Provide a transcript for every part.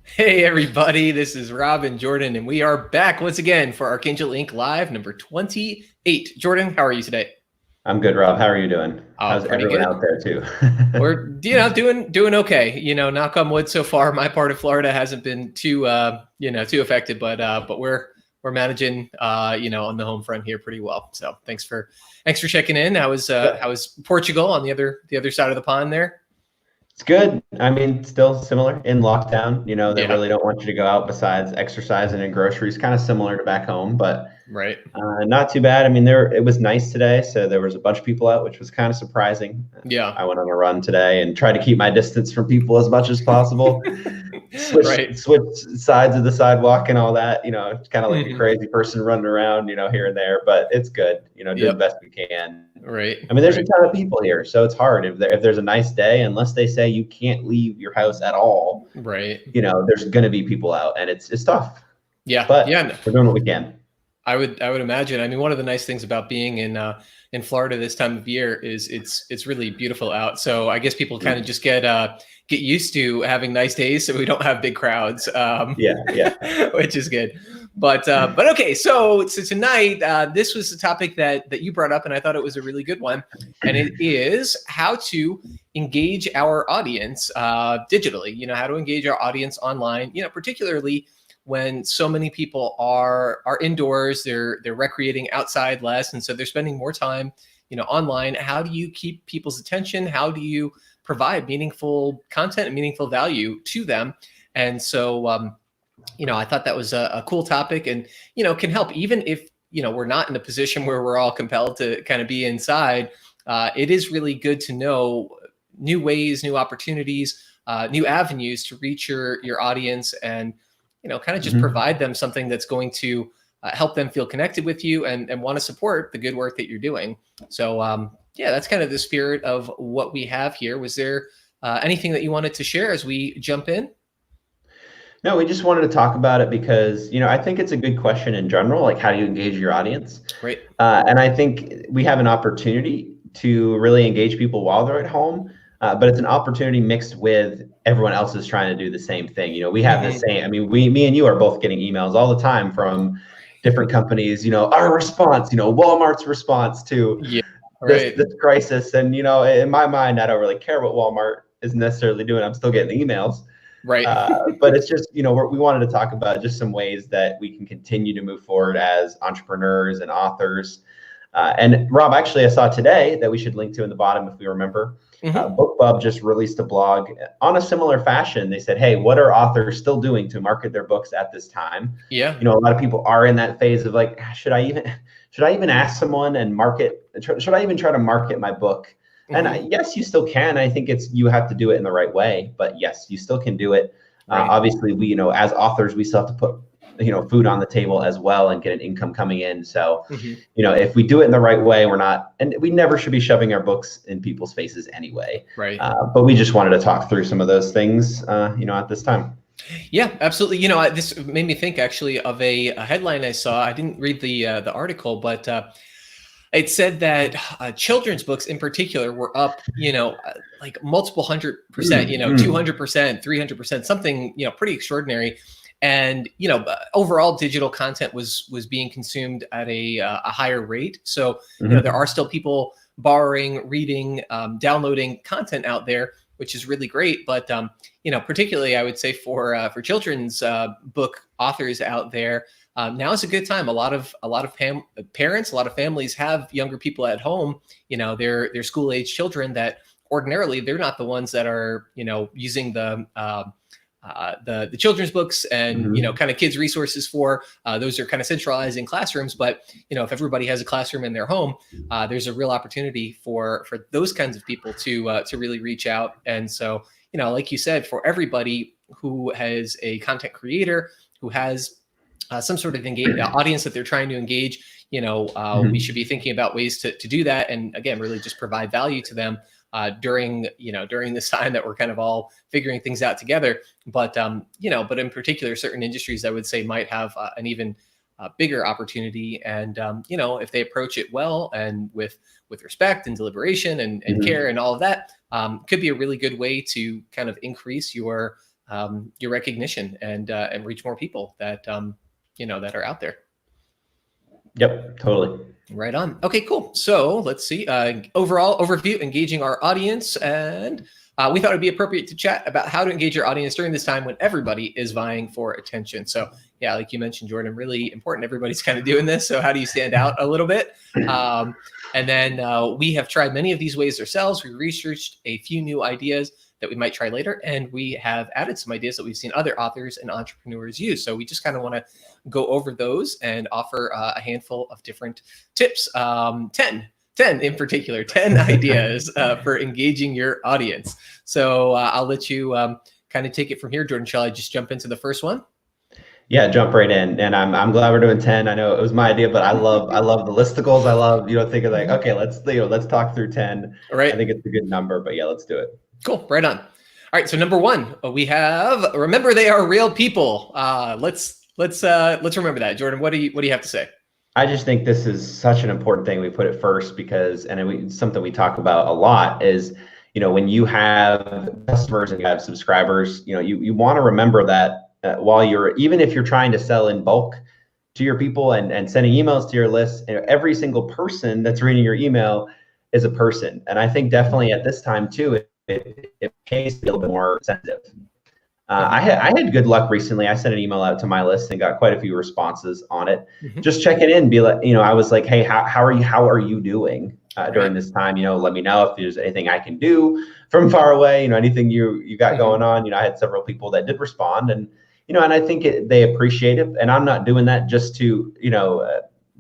Hey everybody, this is Rob and Jordan, and we are back once again for Archangel Inc. Live number 28. Jordan, how are you today? I'm good, Rob. How are you doing? Oh, How's pretty everyone good. out there too? We're doing okay. Knock on wood. So far, my part of Florida hasn't been too affected, but we're managing on the home front here pretty well. So thanks for checking in. How was Portugal on the other side of the pond there? It's good. I mean, still similar in lockdown. They Yeah, really don't want you to go out besides exercising and groceries. Kind of similar to back home, but right. not too bad. I mean, it was nice today, so there was a bunch of people out, which was kind of surprising. Yeah, I went on a run today and tried to keep my distance from people as much as possible. right. Switch sides of the sidewalk and all that. It's kind of like a Mhm. crazy person running around, here and there, but it's good. Do the Yep. best we can. Right. I mean, there's a Right. ton of people here, so it's hard. If there's a nice day, unless they say you can't leave your house at all, Right. there's going to be people out, and it's tough. Yeah. But Yeah. we're doing what we can. I would imagine. I mean, one of the nice things about being in Florida this time of year is it's really beautiful out. So I guess people kind of just get used to having nice days, so we don't have big crowds, Yeah, yeah. which is good. But okay, so tonight this was a topic that you brought up, and I thought it was a really good one, and it is how to engage our audience digitally. How to engage our audience online. Particularly when so many people are indoors, they're recreating outside less, and so they're spending more time online. How do you keep people's attention? How do you provide meaningful content and meaningful value to them? And so I thought that was a cool topic, and can help even if we're not in a position where we're all compelled to kind of be inside. It is really good to know new ways, new opportunities, new avenues to reach your audience, and kind of just Mhm. provide them something that's going to help them feel connected with you and want to support the good work that you're doing. So yeah, that's kind of the spirit of what we have here. Was there anything that you wanted to share as we jump in? No, we just wanted to talk about it because, I think it's a good question in general, like how do you engage your audience? Right. And I think we have an opportunity to really engage people while they're at home, but it's an opportunity mixed with everyone else is trying to do the same thing. We have the Hmm. same. I mean, me and you are both getting emails all the time from different companies. Our response, Walmart's response to Yeah. this Right. this crisis, and in my mind, I don't really care what Walmart is necessarily doing. I'm still getting the emails. Right. But it's just, we wanted to talk about just some ways that we can continue to move forward as entrepreneurs and authors. And Rob, actually, I saw today that we should link to in the bottom if we remember. Hmm. BookBub just released a blog on a similar fashion. They said, hey, what are authors still doing to market their books at this time? Yeah. A lot of people are in that phase of like, should I even ask someone and market? Should I even try to market my book? And Hmm. yes, you still can. I think you have to do it in the right way, but yes, you still can do it. Right. Obviously, we, as authors, we still have to put, food on the table as well and get an income coming in. So, Hmm. if we do it in the right way, and we never should be shoving our books in people's faces anyway. Right. But we just wanted to talk through some of those things, at this time. Yeah, absolutely. This made me think actually of a headline I saw. I didn't read the article, but it said that children's books in particular were up, like multiple 100%, Mm-hmm. 200%, 300%, something, pretty extraordinary. And, overall digital content was being consumed at a higher rate. So, there are still people borrowing, reading, downloading content out there, which is really great. But, particularly I would say for children's book authors out there, now is a good time. A lot of parents, a lot of families have younger people at home. They're school age children that ordinarily they're not the ones that are using the children's books and Mm-hmm. kind of kids resources for those are kind of centralized in classrooms. But if everybody has a classroom in their home, there's a real opportunity for those kinds of people to really reach out. And so like you said, for everybody who has a content creator who has some sort of audience that they're trying to engage, we should be thinking about ways to do that, and again, really just provide value to them during this time that we're kind of all figuring things out together. But but in particular, certain industries I would say might have an even bigger opportunity, and if they approach it well and with respect and deliberation and Mm-hmm. care and all of that, could be a really good way to kind of increase your recognition and reach more people that that are out there. Yep, totally. Right on. Okay, cool. So let's see. Overall overview, engaging our audience, and we thought it'd be appropriate to chat about how to engage your audience during this time when everybody is vying for attention. So yeah, like you mentioned, Jordan, really important. Everybody's kind of doing this. So how do you stand out a little bit? And then we have tried many of these ways ourselves. We researched a few new ideas that we might try later, and we have added some ideas that we've seen other authors and entrepreneurs use. So we just kind of want to go over those and offer a handful of different tips, 10 in particular, 10 ideas for engaging your audience. So I'll let you kind of take it from here, Jordan. Shall I just jump into the first one? Yeah, jump right in. And I'm glad we're doing 10. I know it was my idea, but I love the listicles. I love, thinking like, okay, let's talk through 10. Right. I think it's a good number, but yeah, let's do it. Cool. Right on. All right. So number one, we have, remember they are real people. Let's remember that. Jordan, what do you have to say? I just think this is such an important thing. We put it first because, and something we talk about a lot is, when you have customers and you have subscribers, you want to remember that even if you're trying to sell in bulk to your people and sending emails to your list, every single person that's reading your email is a person. And I think definitely at this time too, it pays to be a little bit more sensitive. I had good luck recently. I sent an email out to my list and got quite a few responses on it. Mm-hmm. Just checking in, be like, I was like, hey, how are you doing during this time? Let me know if there's anything I can do from far away. Anything you got going on. I had several people that did respond, and and I think they appreciate it. And I'm not doing that just to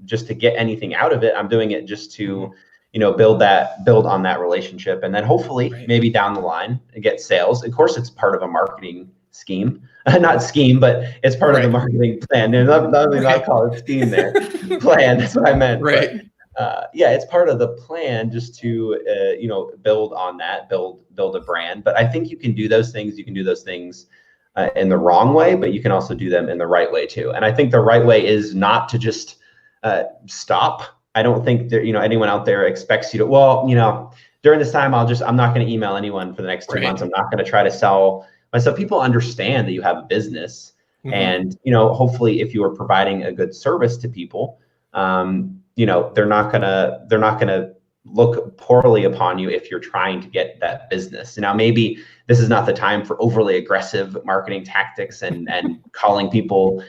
just to get anything out of it. I'm doing it just to build on that relationship, and then hopefully maybe down the line get sales. Of course, it's part of a marketing scheme, not scheme, but it's part of the marketing plan. And not call it scheme there, plan. That's what I meant. Right. But, yeah, it's part of the plan just to build on that, build a brand. But I think you can do those things. You can do those things in the wrong way, but you can also do them in the right way too. And I think the right way is not to just stop. I don't think that anyone out there expects you to. During this time, I'm not going to email anyone for the next 2 months. I'm not going to try to sell myself. People understand that you have a business, and hopefully, if you are providing a good service to people, they're not gonna look poorly upon you if you're trying to get that business. Now, maybe this is not the time for overly aggressive marketing tactics and calling people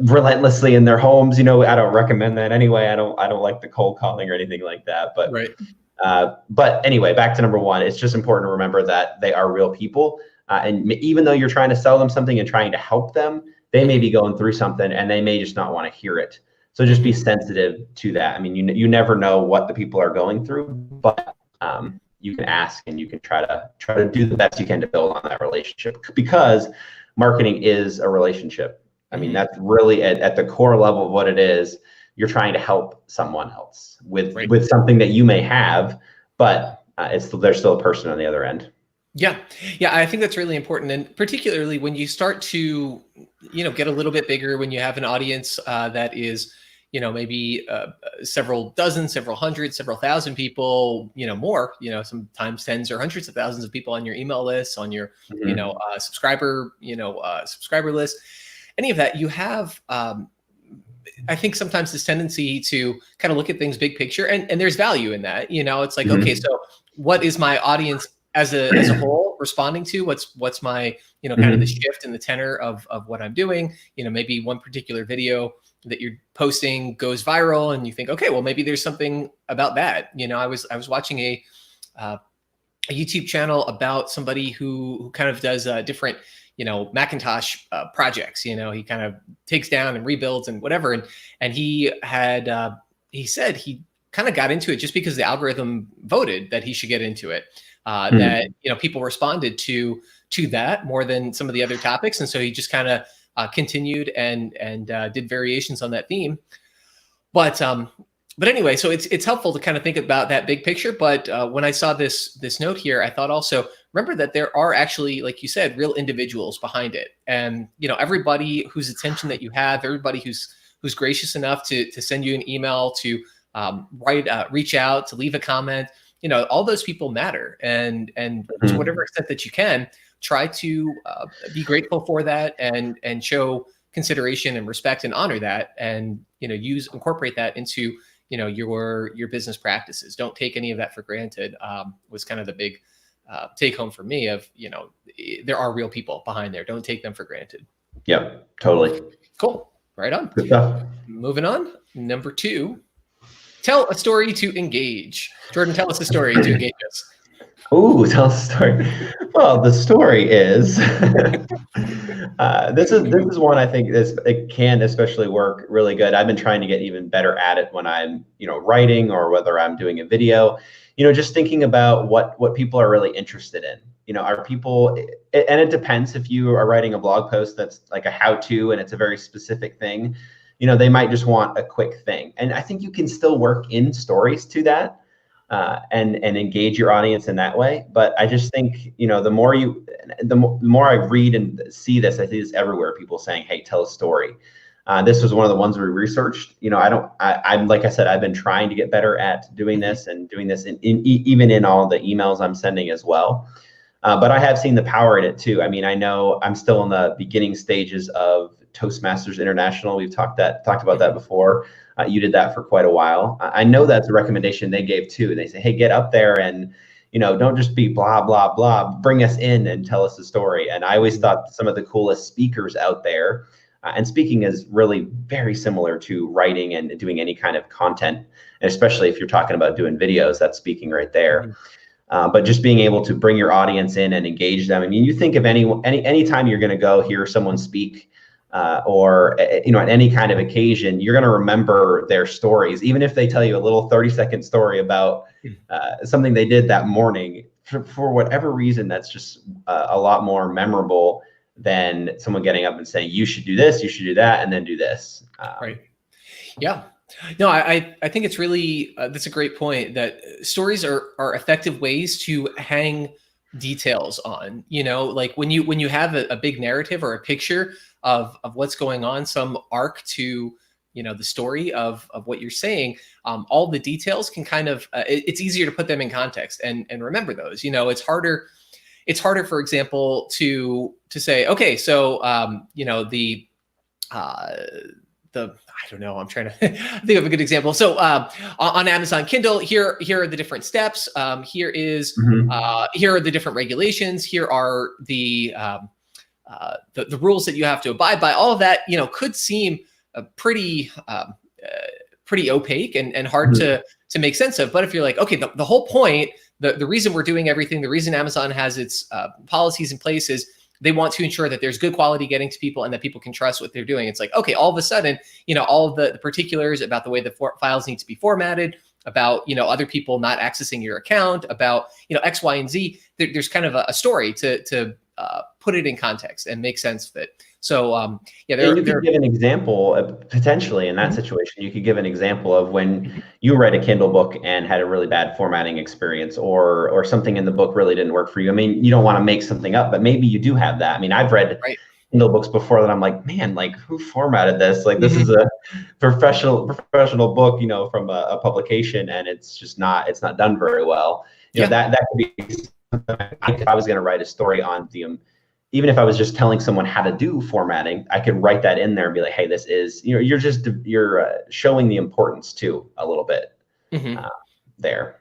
relentlessly in their homes. I don't recommend that anyway. I don't like the cold calling or anything like that. But but anyway, back to number one. It's just important to remember that they are real people, and even though you're trying to sell them something and trying to help them, they may be going through something and they may just not want to hear it. So just be sensitive to that. I mean, you never know what the people are going through, but you can ask and you can try to do the best you can to build on that relationship, because marketing is a relationship. I mean, that's really at the core level of what it is. You're trying to help someone else with something that you may have, but there's still a person on the other end. Yeah, I think that's really important, and particularly when you start to, get a little bit bigger, when you have an audience that is, maybe several dozen, several hundred, several thousand people, more, sometimes tens or hundreds of thousands of people on your email list, on your, subscriber list, any of that, you have. I think sometimes this tendency to kind of look at things big picture, and there's value in that. It's like, okay, so what is my audience as a whole responding to? What's my kind of the shift in the tenor of what I'm doing? Maybe one particular video that you're posting goes viral, and you think, okay, well, maybe there's something about that. I was watching a YouTube channel about somebody who kind of does different Macintosh projects. He kind of takes down and rebuilds and whatever, and he had he said he kind of got into it just because the algorithm voted that he should get into it. That people responded to that more than some of the other topics, and so he just kind of continued and did variations on that theme. But anyway, so it's helpful to kind of think about that big picture. But when I saw this note here, I thought also, remember that there are actually, like you said, real individuals behind it, and everybody whose attention that you have, everybody who's gracious enough to send you an email, to reach out, to leave a comment. All those people matter, and to whatever extent that you can, try to be grateful for that and show consideration and respect and honor that, and incorporate that into your business practices. Don't take any of that for granted. Was kind of the big take home for me of there are real people behind there. Don't take them for granted. Yeah, totally. Cool. Right on. Good stuff. Moving on. Number 2, tell a story to engage. Jordan, tell us a story to engage us. Ooh, tell us a story. Well, the story is this is one I think it can especially work really good. I've been trying to get even better at it when I'm writing or whether I'm doing a video. Just thinking about what people are really interested in. Are people, and it depends if you are writing a blog post that's like a how-to and it's a very specific thing, they might just want a quick thing. And I think you can still work in stories to that and engage your audience in that way. But I just think, the more I read and see this, I see this everywhere, people saying, hey, tell a story. This was one of the ones we researched. I'm like I said, I've been trying to get better at doing this and doing this even in all the emails I'm sending as well. But I have seen the power in it too. I mean, I know I'm still in the beginning stages of Toastmasters International. We've talked about that before. You did that for quite a while. I know that's a recommendation they gave too. They say, hey, get up there and don't just be blah, blah, blah. Bring us in and tell us a story. And I always thought some of the coolest speakers out there, and speaking is really very similar to writing and doing any kind of content, and especially if you're talking about doing videos, that's speaking right there. But just being able to bring your audience in and engage them. I mean, you think of any time you're going to go hear someone speak, or at any kind of occasion, you're going to remember their stories, even if they tell you a little 30-second story about something they did that morning. For whatever reason, that's just a lot more memorable than someone getting up and saying, you should do this, you should do that, and then do this. Right. Yeah. No, I think it's really, that's a great point, that stories are effective ways to hang details on, like when you have a big narrative or a picture of what's going on, some arc to, the story of what you're saying, all the details can kind of, it's easier to put them in context and remember those. It's harder, for example, to say, okay, so, I don't know, I'm trying to think of a good example. So on Amazon Kindle, here are the different steps. Here are the different regulations. Here are the rules that you have to abide by. All of that, could seem pretty opaque and hard to make sense of. But if you're like, okay, the whole point, the reason we're doing everything, the reason Amazon has its policies in place is they want to ensure that there's good quality getting to people and that people can trust what they're doing. It's like, okay, all of a sudden, all of the particulars about the way the files need to be formatted, about, other people not accessing your account, about, X, Y, and Z. There's kind of a story to put it in context and make sense of it. So, you could give an example potentially in that situation. You could give an example of when you read a Kindle book and had a really bad formatting experience, or something in the book really didn't work for you. I mean, you don't want to make something up, but maybe you do have that. I mean, I've read Kindle books before that I'm like, man, like who formatted this? Like this is a professional book, from a publication, and it's just it's not done very well. That could be, if I was going to write a story on even if I was just telling someone how to do formatting, I could write that in there and be like, hey, this is, you're showing the importance too a little bit there.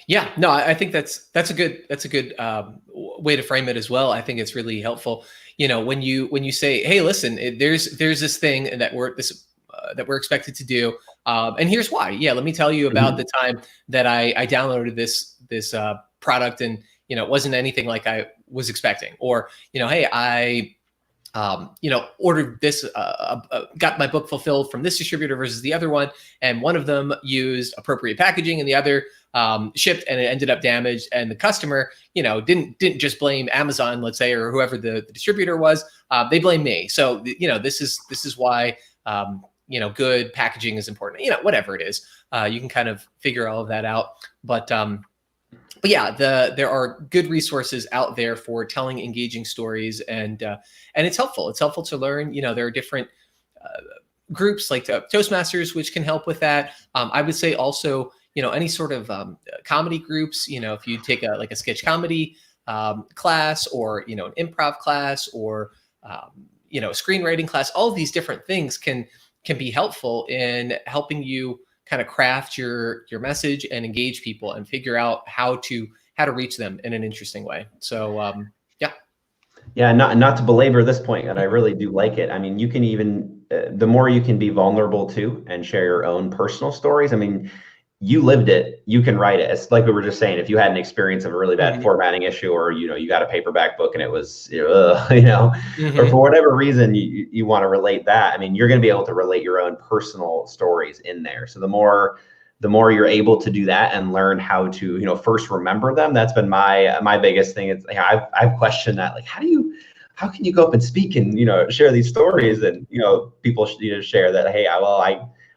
Yeah, no, I think that's a good way to frame it as well. I think it's really helpful. When you say, hey, listen, there's this thing that we're expected to do, and here's why. Yeah, let me tell you about the time that I downloaded this product and it wasn't anything like I was expecting, or hey, I ordered this, got my book fulfilled from this distributor versus the other one, and one of them used appropriate packaging and the other shipped and it ended up damaged, and the customer didn't just blame Amazon, let's say, or whoever the distributor was, they blame me. So this is why good packaging is important, whatever it is. You can kind of figure all of that out, but yeah, there are good resources out there for telling engaging stories, and it's helpful. It's helpful to learn. There are different groups like Toastmasters, which can help with that. I would say also, any sort of comedy groups. If you take a sketch comedy class, or, you know, an improv class, or, you know, screenwriting class. All of these different things can be helpful in helping you kind of craft your message and engage people and figure out how to reach them in an interesting way. So yeah. Yeah, not to belabor this point, and I really do like it. I mean, you can even the more you can be vulnerable to and share your own personal stories. I mean, you lived it, you can write it. It's like we were just saying, if you had an experience of a really bad formatting issue, or, you know, you got a paperback book and it was, you know, or for whatever reason you want to relate that. I mean, you're going to be able to relate your own personal stories in there. So the more you're able to do that and learn how to, you know, first remember them. That's been my biggest thing. It's, you know, I've questioned that, like, how can you go up and speak and, you know, share these stories, and, you know, people, you know, share that, hey,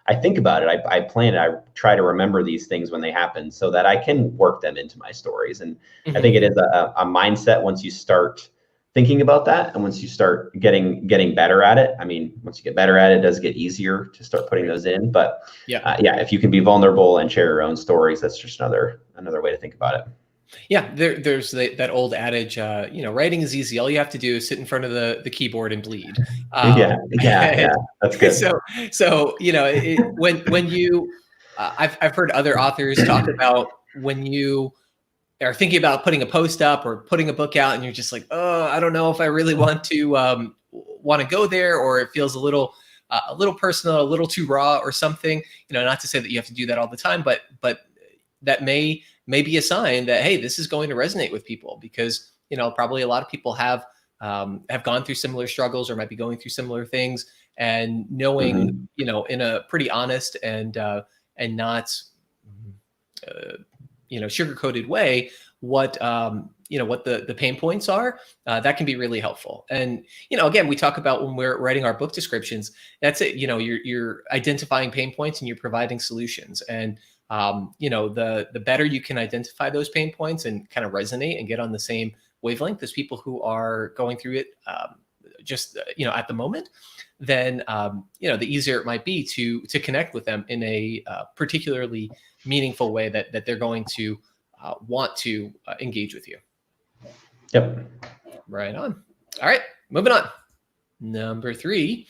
I think about it. I plan it. I try to remember these things when they happen so that I can work them into my stories. And I think it is a mindset once you start thinking about that, and once you start getting better at it. I mean, once you get better at it, it does get easier to start putting those in. But yeah, if you can be vulnerable and share your own stories, that's just another way to think about it. Yeah, there's that old adage, you know, writing is easy. All you have to do is sit in front of the keyboard and bleed. Yeah, that's good. So you know, when you, I've heard other authors talk about when you are thinking about putting a post up or putting a book out, and you're just like, oh, I don't know if I really want to go there, or it feels a little personal, a little too raw or something. You know, not to say that you have to do that all the time, but that may be a sign that, hey, this is going to resonate with people, because, you know, probably a lot of people have gone through similar struggles, or might be going through similar things, and knowing, you know, in a pretty honest and not, you know, sugar-coated way, what, you know, what the pain points are, that can be really helpful. And, you know, again, we talk about when we're writing our book descriptions, that's it. You know, you're identifying pain points and you're providing solutions. And, you know, the better you can identify those pain points and kind of resonate and get on the same wavelength as people who are going through it, just, you know, at the moment, then, you know, the easier it might be to connect with them in a particularly meaningful way that they're going to want to engage with you. Yep. Right on. All right, moving on. Number 3,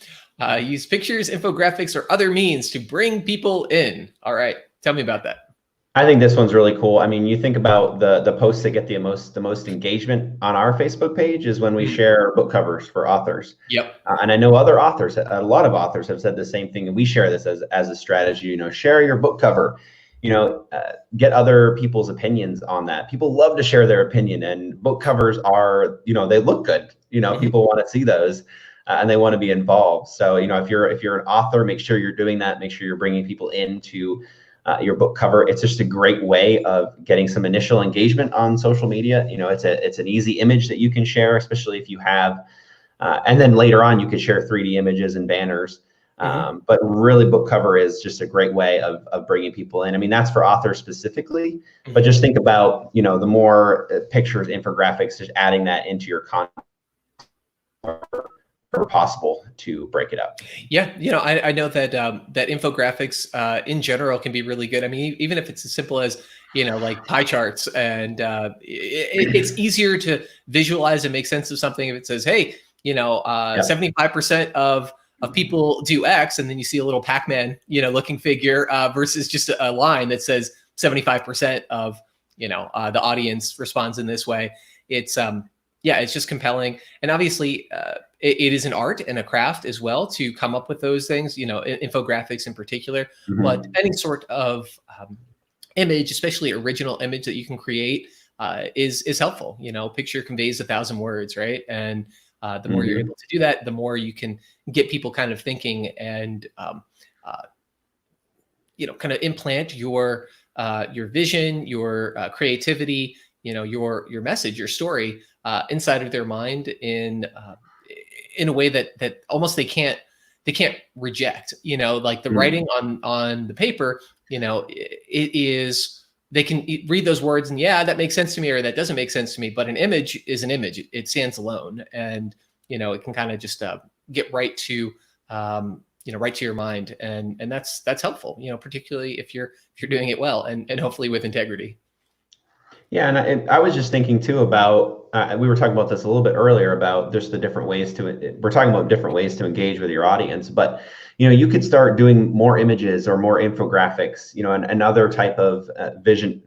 use pictures, infographics, or other means to bring people in. All right, tell me about that. I think this one's really cool. I mean, you think about the posts that get the most engagement on our Facebook page is when we share book covers for authors. Yep. And I know other authors, a lot of authors have said the same thing, and we share this as a strategy. You know, share your book cover. You know, get other people's opinions on that. People love to share their opinion, and book covers are, you know, they look good. You know, people want to see those, and they want to be involved. So, you know, if you're an author, make sure you're doing that. Make sure you're bringing people into your book cover. It's just a great way of getting some initial engagement on social media. You know, it's an easy image that you can share, especially if you have, and then later on you could share 3D images and banners. But really, book cover is just a great way of bringing people in. I mean, that's for authors specifically, but just think about, you know, the more pictures, infographics, just adding that into your content are possible to break it up. Yeah, you know, I know that that infographics in general can be really good. I mean, even if it's as simple as, you know, like pie charts, and it's easier to visualize and make sense of something if it says, hey, you know, 75% of people do X, and then you see a little Pac-Man, you know, looking figure, versus just a line that says 75% of, you know, the audience responds in this way. It's yeah, it's just compelling. And obviously it is an art and a craft as well to come up with those things, you know, infographics in particular, but any sort of image, especially original image that you can create, is helpful. You know, picture conveys 1,000 words, right? And the more you're able to do that, the more you can get people kind of thinking and, you know, kind of implant your vision, your creativity, you know, your message, your story inside of their mind in a way that almost they can't reject. You know, like the writing on the paper, you know, it is. They can read those words and, yeah, that makes sense to me, or that doesn't make sense to me. But an image is an image; it stands alone, and, you know, it can kind of just get right to, you know, right to your mind, and that's helpful. You know, particularly if you're doing it well and hopefully with integrity. Yeah, and I was just thinking too about, we were talking about this a little bit earlier about just the different ways we're talking about different ways to engage with your audience, but you could start doing more images or more infographics, and another type of vision,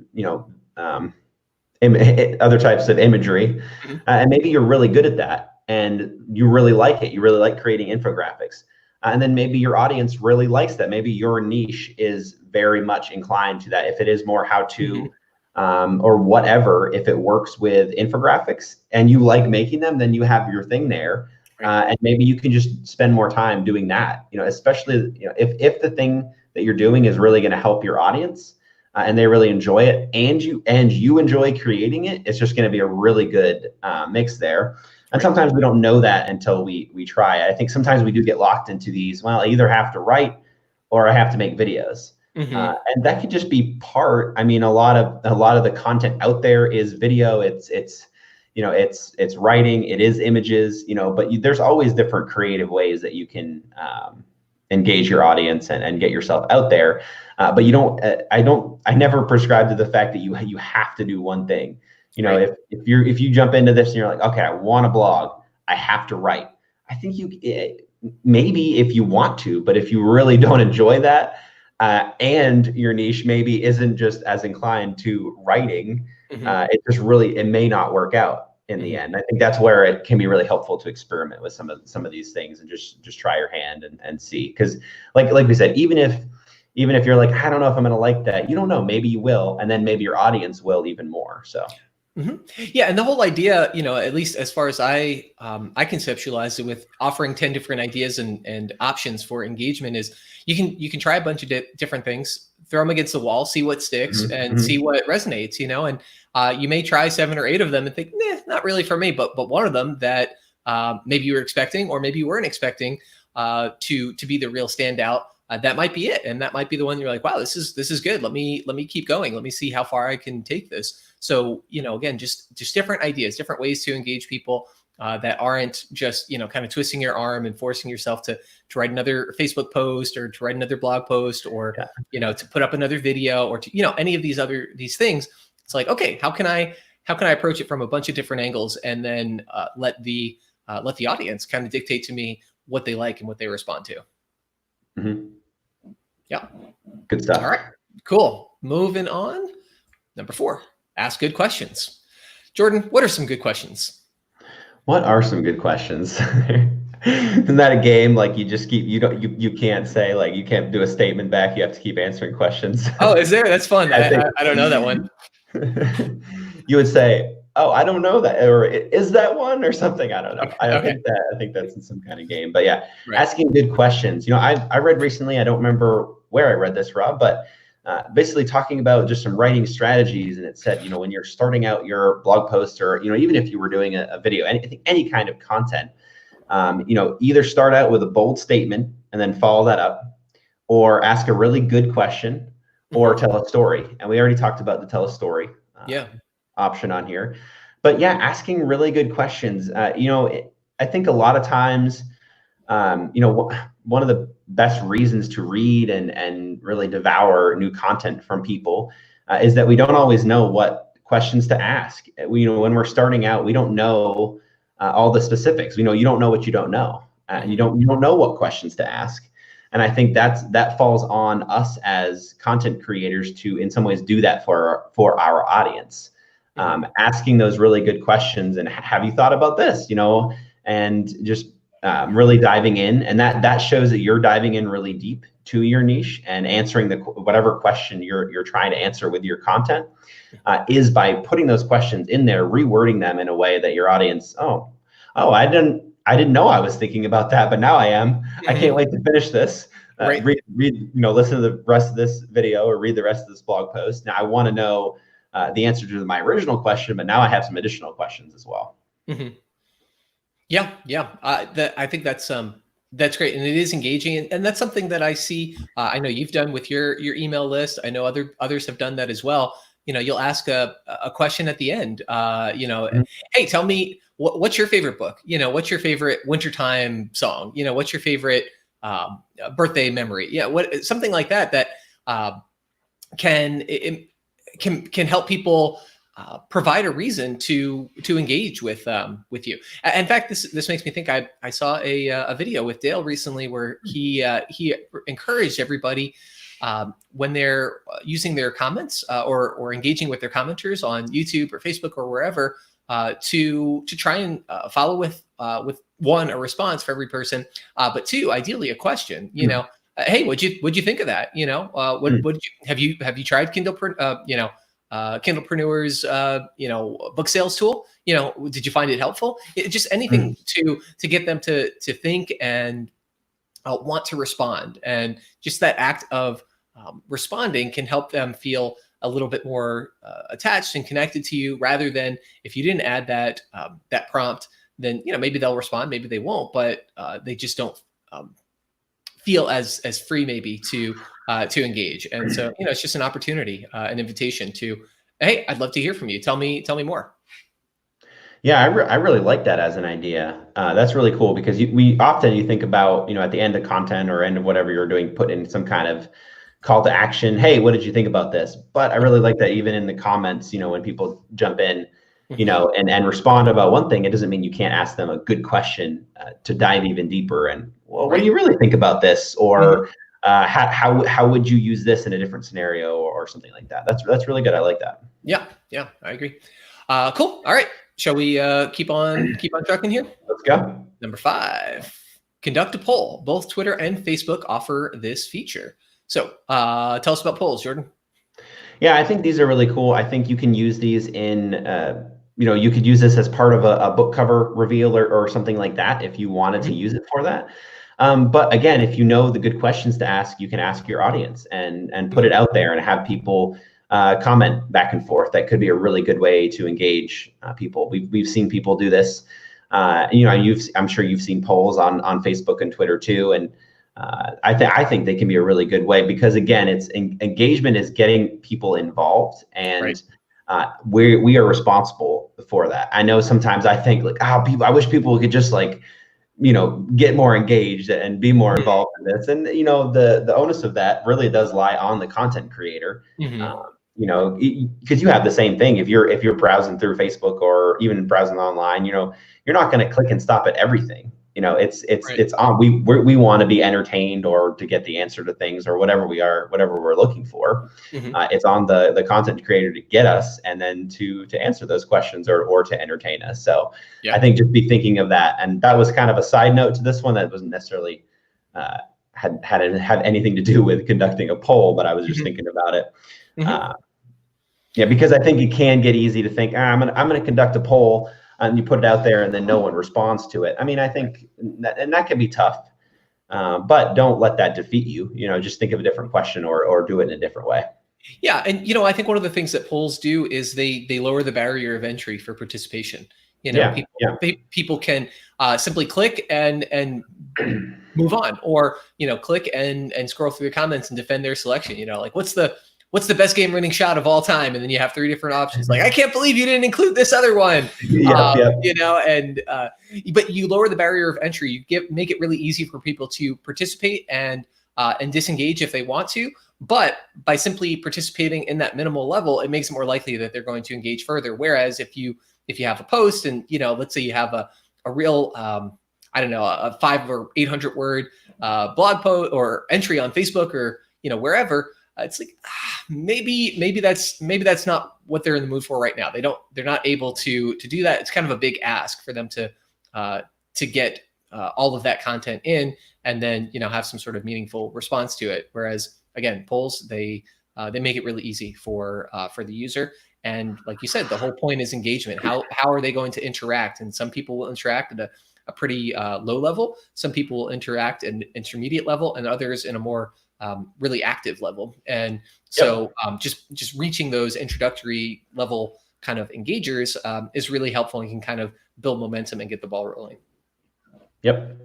other types of imagery, Mhm. and maybe you're really good at that and you really like it. You really like creating infographics. And then maybe your audience really likes that. Maybe your niche is very much inclined to that. If it is more how to, or whatever, if it works with infographics and you like making them, then you have your thing there. Right. And maybe you can just spend more time doing that, especially if the thing that you're doing is really going to help your audience, and they really enjoy it, and you enjoy creating it, it's just going to be a really good mix there. And Right. sometimes we don't know that until we try. I think sometimes we do get locked into these, well, I either have to write or I have to make videos. And that could just be part. I mean, a lot of the content out there is video. It's writing, it is images, but there's always different creative ways that you can engage your audience and get yourself out there. But you don't, I never prescribe to the fact that you have to do one thing. Right. If you jump into this and you're like, okay, I want to blog, I have to write. I think maybe if you want to, but if you really don't enjoy that, and your niche maybe isn't just as inclined to writing, it may not work out in the end. I think that's where it can be really helpful to experiment with some of these things and just try your hand and see. Because like we said, even if you're like, I don't know if I'm going to like that, you don't know, maybe you will, and then maybe your audience will even more. So. Yeah, and the whole idea, at least as far as I conceptualize it, with offering 10 different ideas and options for engagement, is you can try a bunch of different things, throw them against the wall, see what sticks, and see what resonates. And you may try 7 or 8 of them and think, nah, not really for me. But one of them that maybe you were expecting, or maybe you weren't expecting, to be the real standout. That might be it, and that might be the one you're like, wow, this is good. Let me keep going. Let me see how far I can take this. So again, just different ideas, different ways to engage people that aren't just kind of twisting your arm and forcing yourself to write another Facebook post, or to write another blog post, or to put up another video, or to any of these things. It's like, okay, how can I approach it from a bunch of different angles, and then let the audience kind of dictate to me what they like and what they respond to. Yeah. Good stuff. All right. Cool. Moving on. Number 4, ask good questions. Jordan, what are some good questions? What are some good questions? Isn't that a game? Like you just keep, you can't say, like, you can't do a statement back. You have to keep answering questions. Oh, is there? That's fun. I don't know that one. You would say, oh, I don't know that, or is that one, or something? I don't know. Okay. I think that's in some kind of game. But yeah, Right. Asking good questions. I read recently, I don't remember where I read this, Rob, but basically talking about just some writing strategies. And it said, when you're starting out your blog post, or even if you were doing a video, any kind of content, either start out with a bold statement and then follow that up, or ask a really good question, or tell a story. And we already talked about the tell a story option on here. But yeah, asking really good questions. I think a lot of times, one of the best reasons to read and really devour new content from people is that we don't always know what questions to ask. When we're starting out, we don't know all the specifics. You don't know what you don't know. You don't know what questions to ask. And I think that falls on us as content creators to, in some ways, do that for our audience. Asking those really good questions, and have you thought about this? And just really diving in, and that shows that you're diving in really deep to your niche and answering whatever question you're trying to answer with your content, is by putting those questions in there, rewording them in a way that your audience, oh, I didn't know I was thinking about that, but now I am. I can't wait to finish this. Right. Listen to the rest of this video, or read the rest of this blog post. Now I want to know the answer to my original question, but now I have some additional questions as well. Yeah. I think that's great, and it is engaging, and that's something that I see. I know you've done with your email list. I know others have done that as well. You'll ask a question at the end. Hey, tell me what's your favorite book? What's your favorite wintertime song? What's your favorite birthday memory? Yeah, something like that can help people provide a reason to engage with you. In fact, this makes me think I saw a video with Dale recently where he encouraged everybody when they're using their comments or engaging with their commenters on YouTube or Facebook or wherever to try and follow with one, a response for every person, but two, ideally a question. Hey, what'd you think of that? Have you tried Kindle? Kindlepreneurs, book sales tool. Did you find it helpful? Just anything to get them to think and want to respond. And just that act of responding can help them feel a little bit more attached and connected to you, rather than if you didn't add that prompt, then maybe they'll respond, maybe they won't, but they just don't feel as free maybe to engage. And so it's just an opportunity, an invitation to, hey, I'd love to hear from you. Tell me more. Yeah, I really like that as an idea. That's really cool, because you think about, at the end of content or end of whatever you're doing, put in some kind of call to action. Hey, what did you think about this? But I really like that even in the comments, when people jump in, and respond about one thing, it doesn't mean you can't ask them a good question to dive even deeper. And what do you really think about this? Or how would you use this in a different scenario or something like that? That's really good. I like that. Yeah, I agree. Cool. All right. Shall we keep on trucking here? Let's go. Number 5, conduct a poll. Both Twitter and Facebook offer this feature. So tell us about polls, Jordan. Yeah, I think these are really cool. I think you can use these in, you could use this as part of a book cover reveal or something like that if you wanted to use it for that. But again, if you know the good questions to ask, you can ask your audience and put it out there and have people comment back and forth. That could be a really good way to engage people. We've seen people do this. I'm sure you've seen polls on Facebook and Twitter too, and I think they can be a really good way, because again, it's engagement is getting people involved, and we are responsible for that. I know sometimes I think I wish people could just get more engaged and be more involved in this. And the onus of that really does lie on the content creator. Because you have the same thing if you're browsing through Facebook or even browsing online. You're not going to click and stop at everything. It's on. We want to be entertained or to get the answer to things or whatever we're looking for. It's on the content creator to get us, and then to answer those questions or to entertain us. So I think just be thinking of that. And that was kind of a side note to this one that wasn't necessarily had anything to do with conducting a poll, but I was just thinking about it. Because I think it can get easy to think, I'm gonna conduct a poll. And you put it out there and then no one responds to it. I mean, I think that can be tough, but don't let that defeat you. Just think of a different question or do it in a different way. Yeah. And, I think one of the things that polls do is they lower the barrier of entry for participation. People can simply click and move on, or, click and scroll through the comments and defend their selection. What's the best game-winning shot of all time? And then you have 3 different options. I can't believe you didn't include this other one. But you lower the barrier of entry. You make it really easy for people to participate and disengage if they want to. But by simply participating in that minimal level, it makes it more likely that they're going to engage further. Whereas if you have a post and let's say you have a real a 500 or 800 word blog post or entry on Facebook or wherever. It's maybe that's not what they're in the mood for right now. They're not able to do that. It's kind of a big ask for them to get all of that content in and then have some sort of meaningful response to it. Whereas again, polls they make it really easy for the user. And like you said, the whole point is engagement. How are they going to interact? And some people will interact at a pretty low level. Some people will interact at an intermediate level, and others in a more really active level. And so just reaching those introductory level kind of engagers is really helpful and can kind of build momentum and get the ball rolling. Yep.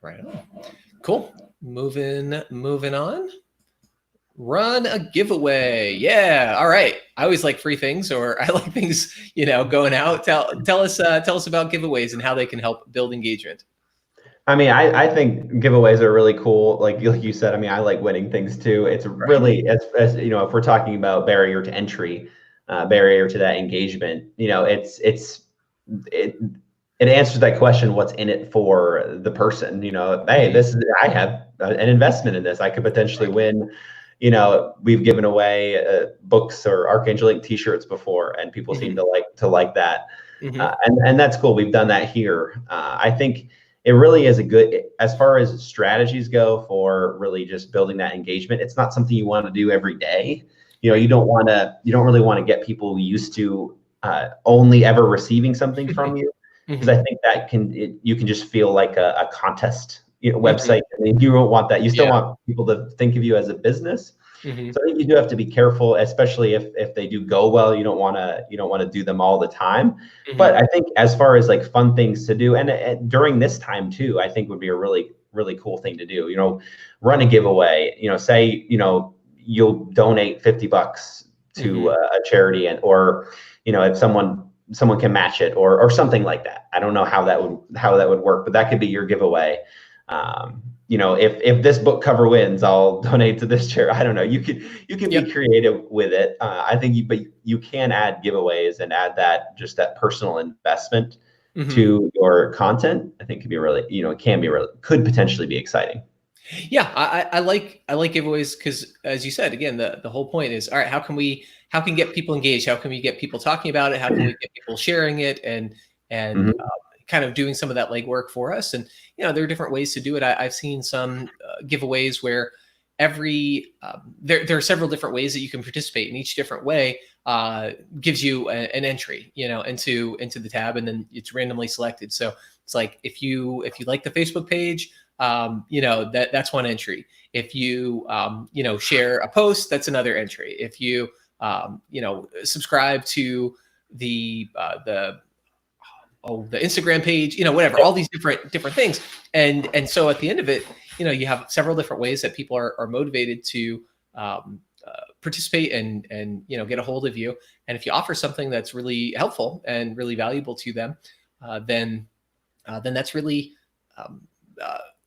Right on. Cool. Moving on. Run a giveaway. Yeah. All right. I always like free things, or I like things, going out. Tell us about giveaways and how they can help build engagement. I mean, I think giveaways are really cool. Like you said, I mean, I like winning things too. It's really, as if we're talking about barrier to entry, barrier to that engagement. You know, it answers that question, what's in it for the person? You know, hey, I have an investment in this. I could potentially win. You know, we've given away books or Archangel Ink t-shirts before, and people seem to like that. And that's cool. We've done that here. I think it really is a good, as far as strategies go for really just building that engagement. It's not something you want to do every day. You know, you don't really want to get people used to only ever receiving something from you. Because I think that you can just feel like a contest, you know, website. I mean, you don't want that. You still want people to think of you as a business. So I think you do have to be careful, especially if they do go well. You don't want to do them all the time. But I think as far as like fun things to do, and during this time too, I think would be a really, really cool thing to do. You know, run a giveaway. You know, say, you know, you'll donate $50 to a charity, or you know, if someone can match it or something like that. I don't know how that would work, but that could be your giveaway. You know, if this book cover wins, I'll donate to this charity. I don't know. You can be creative with it. I think but you can add giveaways and add that personal investment to your content. I think could be really, you know, could potentially be exciting. Yeah, I like giveaways because, as you said, again, the whole point is, all right, how can we get people engaged? How can we get people talking about it? How can we get people sharing it and kind of doing some of that legwork for us? And, you know, there are different ways to do it. I've seen some giveaways where there are several different ways that you can participate, and each different way gives you an entry, you know, into the tab, and then it's randomly selected. So it's like, if you like the Facebook page, you know, that's one entry. If you, you know, share a post, that's another entry. If you, you know, subscribe to the Instagram page, you know, whatever, all these different things. And so at the end of it, you know, you have several different ways that people are motivated to participate and, you know, get a hold of you. And if you offer something that's really helpful and really valuable to them, then that's really,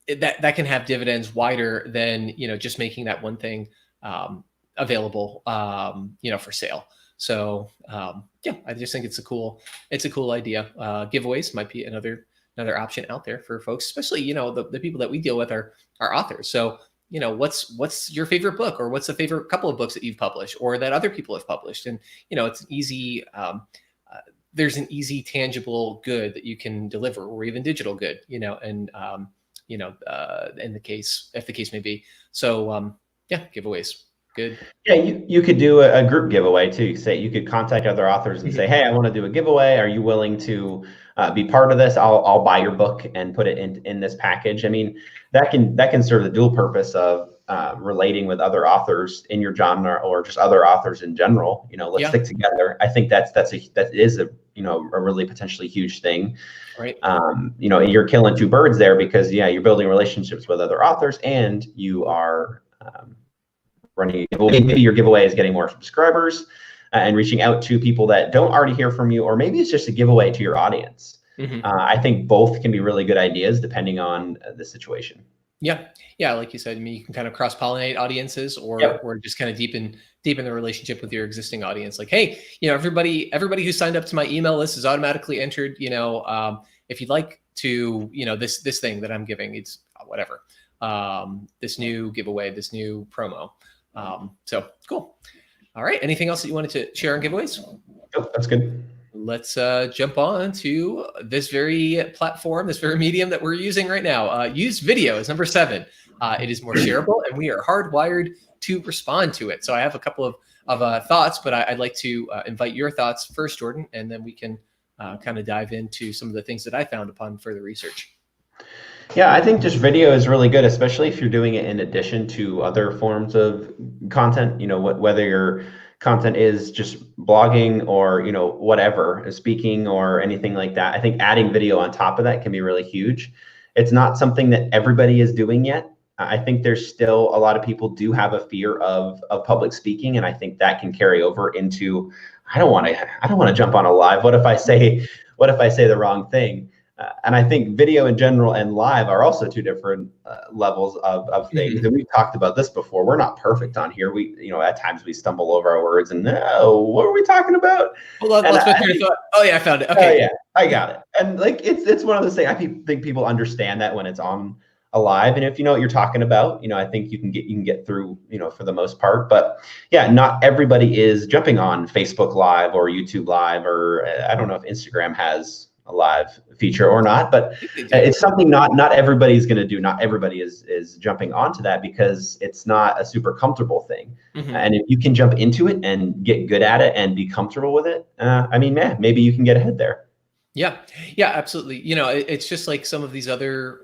that can have dividends wider than, you know, just making that one thing available, you know, for sale. So yeah, I just think it's a cool idea. Giveaways might be another option out there for folks, especially, you know, the people that we deal with are authors. So, you know, what's your favorite book, or what's the favorite couple of books that you've published or that other people have published? And, you know, it's an easy, there's an easy tangible good that you can deliver, or even digital good, you know, and you know, if the case may be. So yeah, giveaways. Good. Yeah, you could do a group giveaway too. You could contact other authors and say, hey, I want to do a giveaway. Are you willing to be part of this? I'll buy your book and put it in this package. I mean, that can serve the dual purpose of relating with other authors in your genre, or just other authors in general. You know, let's stick together. I think that is a you know, a really potentially huge thing. Right. You know, you're killing two birds there, because you're building relationships with other authors, and you are running a giveaway. Maybe your giveaway is getting more subscribers and reaching out to people that don't already hear from you, or maybe it's just a giveaway to your audience. I think both can be really good ideas depending on the situation. Yeah, like you said, I mean, you can kind of cross-pollinate audiences, or just kind of deepen the relationship with your existing audience. Like, hey, you know, everybody who signed up to my email list is automatically entered. You know, if you'd like to, you know, this thing that I'm giving, it's whatever, this new giveaway, this new promo. So cool. All right. Anything else that you wanted to share on giveaways? Nope, that's good. Let's jump on to this very platform, this very medium that we're using right now. Use video is number 7. It is more shareable, and we are hardwired to respond to it. So I have a couple of thoughts, but I'd like to invite your thoughts first, Jordan, and then we can kind of dive into some of the things that I found upon further research. Yeah, I think just video is really good, especially if you're doing it in addition to other forms of content. You know, whether your content is just blogging, or, you know, whatever, speaking or anything like that. I think adding video on top of that can be really huge. It's not something that everybody is doing yet. I think there's still a lot of people do have a fear of public speaking, and I think that can carry over into, I don't want to jump on a live. What if I say the wrong thing? And I think video in general and live are also two different levels of things. Mhm. And we've talked about this before. We're not perfect on here. We, at times we stumble over our words and no, what are we talking about? Hold on, And let's I put your thought. Oh yeah, I found it. Oh Okay. yeah, I got it. And like it's one of those things. Think people understand that when it's on a live, and if you know what you're talking about, I think you can get through, for the most part. But yeah, not everybody is jumping on Facebook Live or YouTube Live, or I don't know if Instagram has a live feature or not, but I think they do. it's something not everybody's going to do. Not everybody is jumping onto that because it's not a super comfortable thing. Mhm. And if you can jump into it and get good at it and be comfortable with it, maybe you can get ahead there. Yeah, yeah, absolutely. It's just like some of these other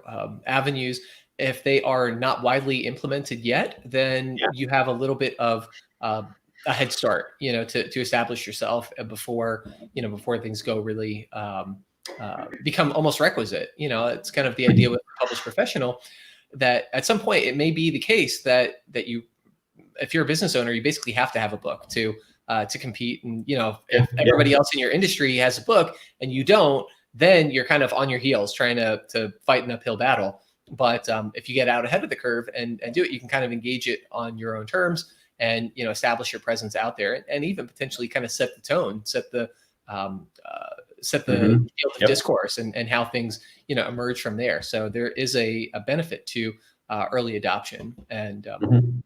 avenues. If they are not widely implemented yet, then Yeah. you have a little bit of uh, a head start, to establish yourself before things go really become almost requisite. It's kind of the idea with the published professional that at some point it may be the case that you, if you're a business owner, you basically have to have a book to compete. And if everybody else in your industry has a book and you don't, then you're kind of on your heels trying to fight an uphill battle. But if you get out ahead of the curve and do it, you can kind of engage it on your own terms and establish your presence out there, and even potentially kind of set the tone, set the Mhm. field of discourse and how things emerge from there. So there is a benefit to early adoption. And Mhm.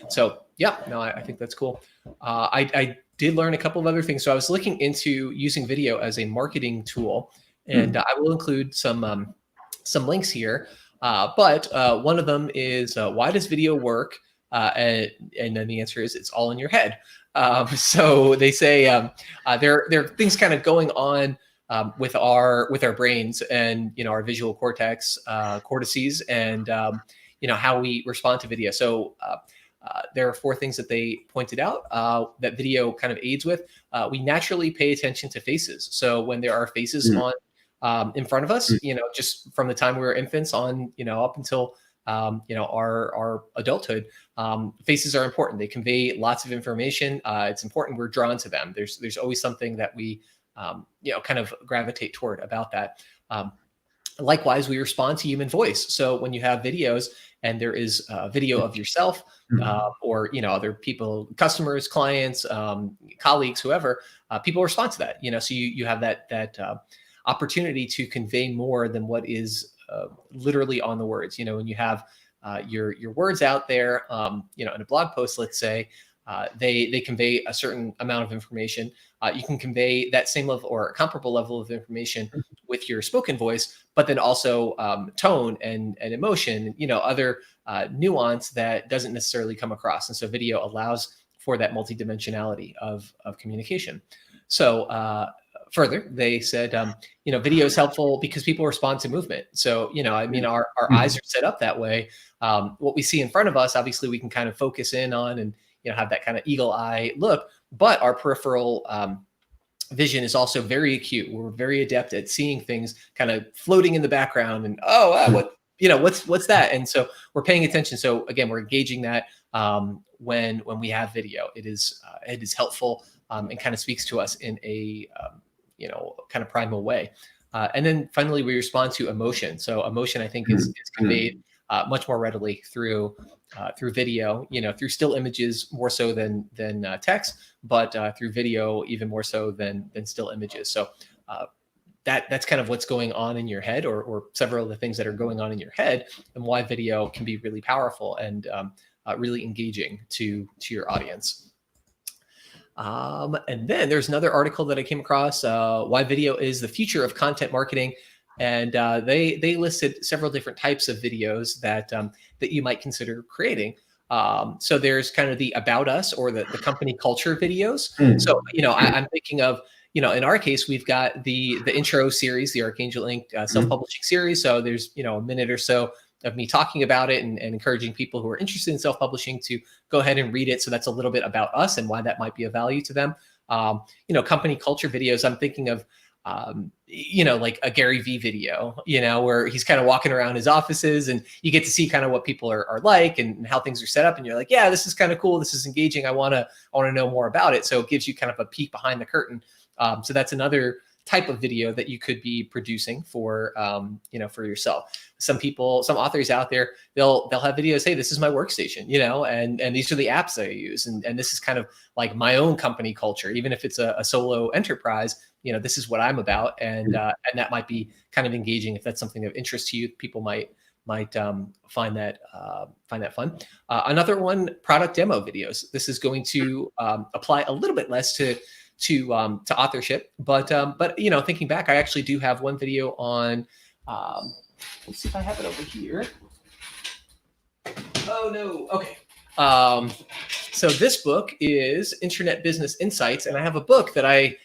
so yeah, no, I think that's cool. I did learn a couple of other things. So I was looking into using video as a marketing tool, and I will include some links here. But one of them is why does video work? And then the answer is it's all in your head. So they say there are things kind of going on with our brains and our visual cortex, cortices, and how we respond to video. So there are 4 things that they pointed out that video kind of aids with. We naturally pay attention to faces. So when there are faces on in front of us, just from the time we were infants on, up until our adulthood, faces are important. They convey lots of information. It's important we're drawn to them. There's always something that we kind of gravitate toward about that. Likewise, we respond to human voice. So when you have videos and there is a video of yourself or other people, customers, clients, colleagues, whoever, people respond to that. So you have that opportunity to convey more than what is literally on the words. When you have your words out there, in a blog post, let's say, they convey a certain amount of information. You can convey that same level or a comparable level of information with your spoken voice, but then also tone and emotion, other nuance that doesn't necessarily come across. And so video allows for that multidimensionality of communication. So further, they said, video is helpful because people respond to movement. So, our eyes are set up that way. What we see in front of us, obviously we can kind of focus in on and, have that kind of eagle eye look, but our peripheral vision is also very acute. We're very adept at seeing things kind of floating in the background and, what's that? And so we're paying attention. So again, we're engaging that when we have video. It is helpful and kind of speaks to us in a kind of primal way. And then finally, we respond to emotion. So emotion, I think, is conveyed much more readily through video, through still images more so than text, but through video even more so than still images. So that's kind of what's going on in your head, or several of the things that are going on in your head, and why video can be really powerful and really engaging to your audience. And then there's another article that I came across, why video is the future of content marketing. And they listed several different types of videos that you might consider creating. So there's kind of the about us or the company culture videos. So, I'm thinking of, in our case, we've got the intro series, the Archangel Inc. Self-publishing series. So there's, a minute or so of me talking about it and encouraging people who are interested in self-publishing to go ahead and read it. So that's a little bit about us and why that might be of value to them. Company culture videos, I'm thinking of, like a Gary Vee video, where he's kind of walking around his offices and you get to see kind of what people are like and how things are set up. And you're like, yeah, this is kind of cool. This is engaging. I want to know more about it. So it gives you kind of a peek behind the curtain. So that's another type of video that you could be producing for, for yourself. Some authors out there, they'll have videos. Hey, this is my workstation, and these are the apps that I use. And this is kind of like my own company culture, even if it's a solo enterprise, this is what I'm about. And that might be kind of engaging if that's something of interest to you. People might find that fun. Another one, product demo videos. This is going to apply a little bit less to authorship, but thinking back, I actually do have one video on. Let's see if I have it over here. Oh no, okay. So this book is Internet Business Insights, and I have a book that a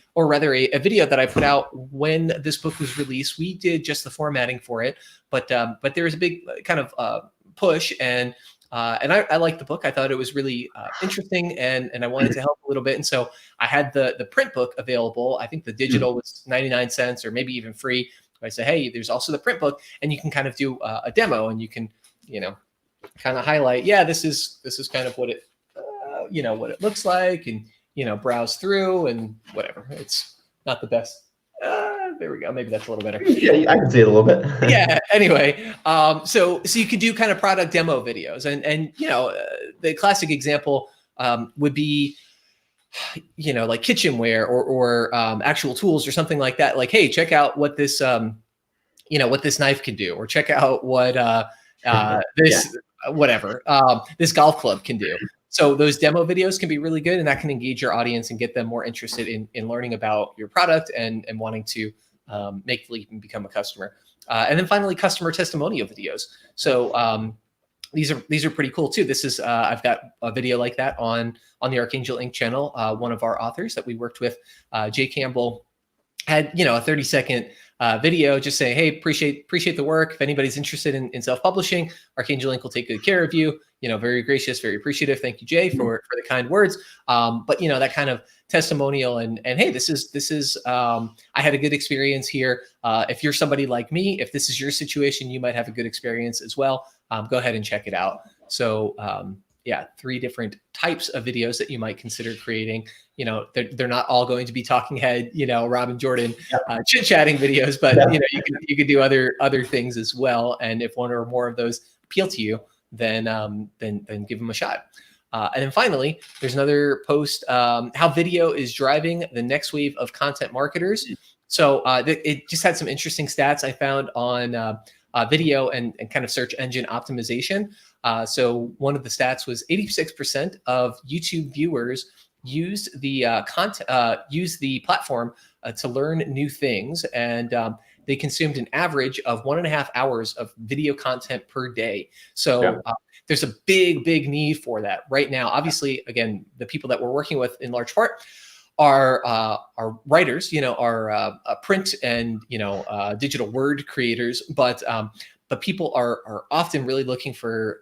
video that I put out when this book was released. We did just the formatting for it, but there was a big kind of push, and I liked the book. I thought it was really interesting, and I wanted to help a little bit. And so I had the print book available. I think the digital was 99 cents or maybe even free. I said, hey, there's also the print book, and you can kind of do a demo, and you can, kind of highlight, yeah, this is kind of what it, what it looks like, and browse through and whatever. It's not the best. There we go. Maybe that's a little better. Yeah, I can see it a little bit. Yeah. Anyway, so you could do kind of product demo videos, and the classic example would be, like kitchenware or actual tools or something like that. Like, hey, check out what this what this knife can do, or check out what this whatever this golf club can do. So those demo videos can be really good, and that can engage your audience and get them more interested in learning about your product and wanting to make the leap and become a customer. And then finally, customer testimonial videos. So these are pretty cool too. This is I've got a video like that on the Archangel Inc. channel. One of our authors that we worked with, Jay Campbell, had a 30-second video just saying, hey, appreciate the work. If anybody's interested in self-publishing, Archangel Inc. will take good care of you. Very gracious, very appreciative. Thank you, Jay, for the kind words. But that kind of testimonial and hey, this is I had a good experience here. If you're somebody like me, if this is your situation, you might have a good experience as well. Go ahead and check it out. So 3 different types of videos that you might consider creating. They're not all going to be talking head, Rob and Jordan chit-chatting videos, but you could do other things as well. And if one or more of those appeal to you, then give them a shot. And then finally, there's another post, how video is driving the next wave of content marketers. So it just had some interesting stats I found on video and kind of search engine optimization. So one of the stats was 86% of YouTube viewers used the platform to learn new things, and they consumed an average of 1.5 hours of video content per day. So there's a big need for that right now. Obviously, again, the people that we're working with in large part are writers, are print and digital word creators, but people are often really looking for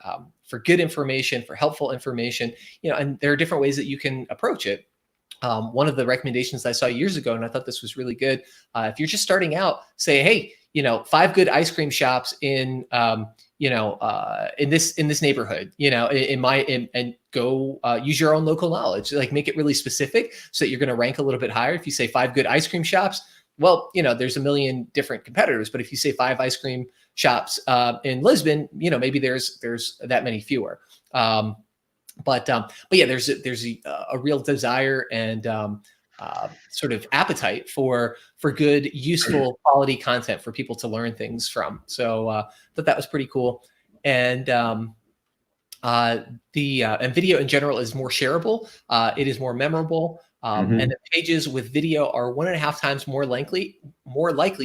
good information, for helpful information, and there are different ways that you can approach it. One of the recommendations I saw years ago, and I thought this was really good. If you're just starting out, say, hey, 5 good ice cream shops in this neighborhood, and go use your own local knowledge, like make it really specific so that you're going to rank a little bit higher. If you say 5 good ice cream shops, well, there's a million different competitors, but if you say 5 ice cream shops in Lisbon, maybe there's that many fewer. But yeah, there's a real desire and sort of appetite for good, useful, quality content for people to learn things from. So thought that was pretty cool. And and video in general is more shareable. It is more memorable. And the pages with video are 1.5 times more likely